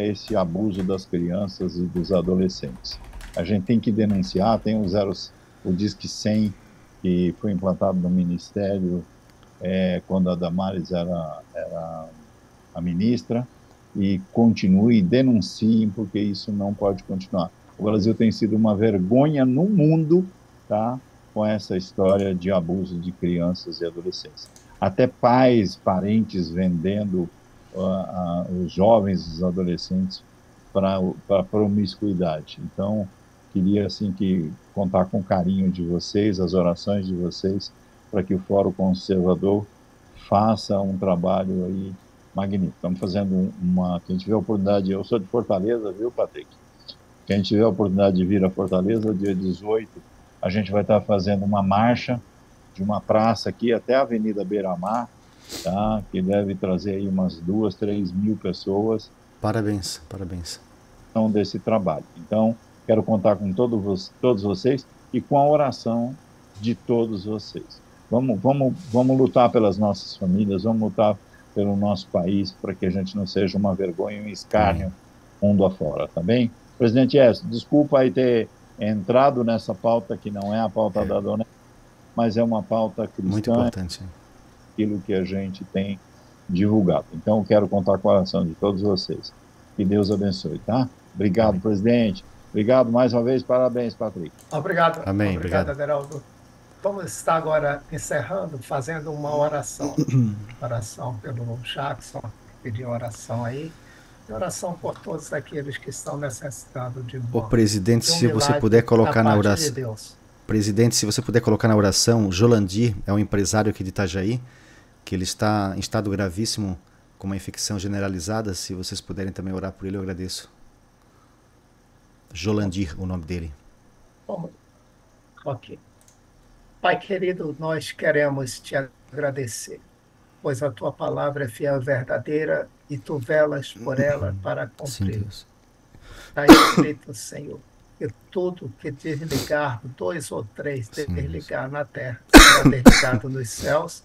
esse abuso das crianças e dos adolescentes. A gente tem que denunciar, tem o Disque 100, que foi implantado no Ministério quando a Damares era a ministra, e continue, denunciem, porque isso não pode continuar. O Brasil tem sido uma vergonha no mundo, tá, com essa história de abuso de crianças e adolescentes. Até pais, parentes vendendo os jovens, os adolescentes para promiscuidade. Então, queria assim contar com o carinho de vocês, as orações de vocês, para que o Fórum Conservador faça um trabalho aí magnífico. Estamos fazendo quem tiver a oportunidade, eu sou de Fortaleza, viu, Patrick? Quem tiver a oportunidade de vir a Fortaleza, dia 18, a gente vai estar fazendo uma marcha de uma praça aqui até a Avenida Beira-Mar, tá? Que deve trazer aí umas 2, 3 mil pessoas. Parabéns. Desse trabalho. Então, quero contar com todos vocês e com a oração de todos vocês. Vamos lutar pelas nossas famílias, vamos lutar pelo nosso país, para que a gente não seja uma vergonha, um escárnio mundo afora, tá bem? Presidente Edson, desculpa aí ter entrado nessa pauta que não é a pauta da dona, mas é uma pauta cristã. Muito importante. Aquilo que a gente tem divulgado. Então, quero contar com a oração de todos vocês. Que Deus abençoe, tá? Obrigado, amém, presidente. Obrigado mais uma vez. Parabéns, Patrick. Obrigado. Amém. Obrigado, Aderaldo. Vamos estar agora encerrando, fazendo uma oração. Oração pelo Jackson, pedir oração aí. E oração por todos aqueles que estão necessitados de o presidente, se você puder colocar na oração. De presidente, se você puder colocar na oração, Jolandir é um empresário aqui de Itajaí, que ele está em estado gravíssimo com uma infecção generalizada. Se vocês puderem também orar por ele, eu agradeço. Jolandir, o nome dele. Ok. Pai querido, nós queremos te agradecer, pois a tua palavra é fiel e verdadeira e tu velas por ela para cumprir. Sim, Deus. Está escrito, Senhor, que tudo que desligar, 2 ou 3 desligar na terra, será desligado nos céus,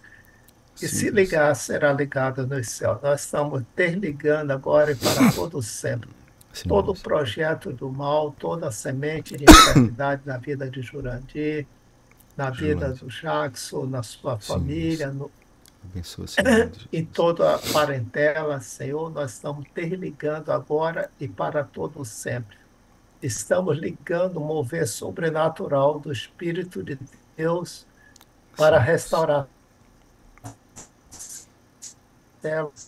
e se ligar, será ligado nos céus. Nós estamos desligando agora e para todo sempre. Sim, todo Deus. Projeto do mal, toda semente de enfermidade na vida de Jurandir, na vida do Jackson, na sua família, abençoa, Senhor, e toda a parentela, Senhor, nós estamos desligando agora e para todo sempre. Estamos ligando o mover sobrenatural do Espírito de Deus para restaurar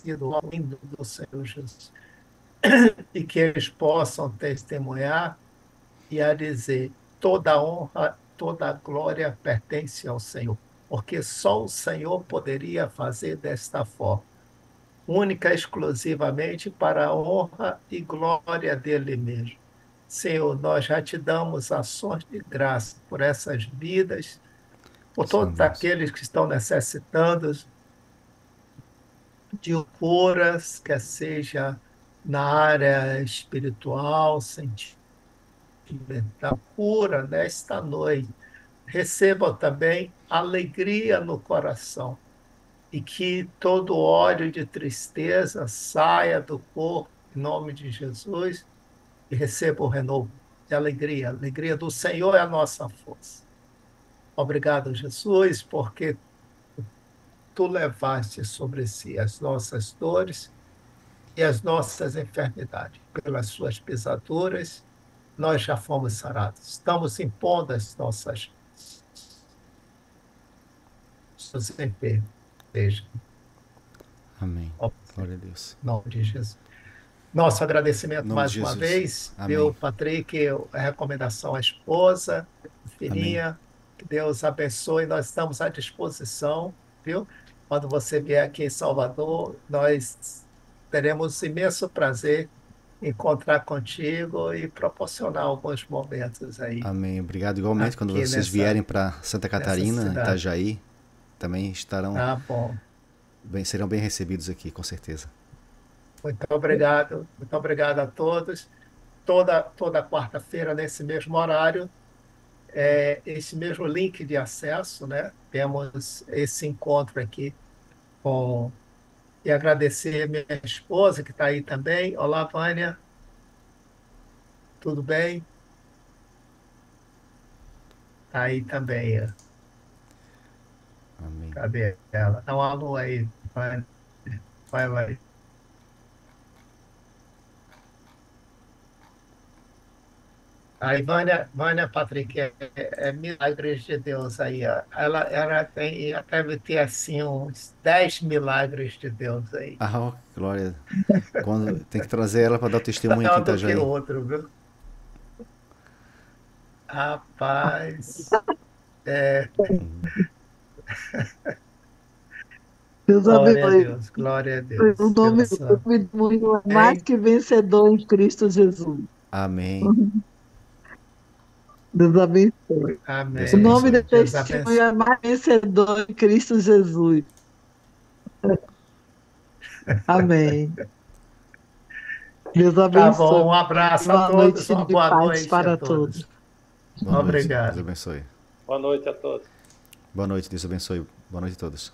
e do homem do Senhor Jesus. E que eles possam testemunhar e a dizer: toda a honra, toda a glória pertence ao Senhor, porque só o Senhor poderia fazer desta forma, única e exclusivamente para a honra e glória dele mesmo. Senhor, nós já te damos ações de graça por essas vidas, por todos aqueles que estão necessitando de curas, quer seja na área espiritual, sentimental, cura nesta noite. Recebam também alegria no coração e que todo ódio de tristeza saia do corpo, em nome de Jesus, e receba o renovo de alegria. A alegria do Senhor é a nossa força. Obrigado, Jesus, porque tu levaste sobre si as nossas dores e as nossas enfermidades. Pelas suas pisaduras, nós já fomos sarados. Estamos impondo as nossas enfermos. Veja. Amém. Glória a Deus. Em nome de Jesus. Nosso agradecimento mais uma Jesus. vez, Amém. viu, Patrick, a recomendação à esposa, filhinha, Amém. que Deus abençoe, nós estamos à disposição, viu? Quando você vier aqui em Salvador, nós teremos imenso prazer em encontrar contigo e proporcionar alguns momentos aí. Amém. Obrigado. Igualmente, quando vocês vierem para Santa Catarina, Itajaí, também estarão serão bem recebidos aqui, com certeza. Muito obrigado a todos. Toda quarta-feira, nesse mesmo horário, esse mesmo link de acesso, né? Temos esse encontro aqui e agradecer a minha esposa, que está aí também. Olá, Vânia. Tudo bem? Está aí também. Amém. Cadê ela? Dá um alô aí, Vânia. Vai. Aí, Vânia Patrick, é milagres de Deus aí. Ó. Ela deve ter assim uns 10 milagres de Deus aí. Ah, glória. Tem que trazer ela para dar o testemunho aqui em Itajaí. Do que outro, viu? Rapaz. Deus abençoe. Glória a Deus. O nome do mundo é mais que vencedor em Cristo Jesus. Amém. Deus abençoe. Amém. O nome do testemunho é mais vencedor em Cristo Jesus. Amém. Deus abençoe. Tá bom, um abraço a todos. Uma boa noite para todos. Obrigado. Deus abençoe. Boa noite a todos. Boa noite, Deus abençoe. Boa noite a todos.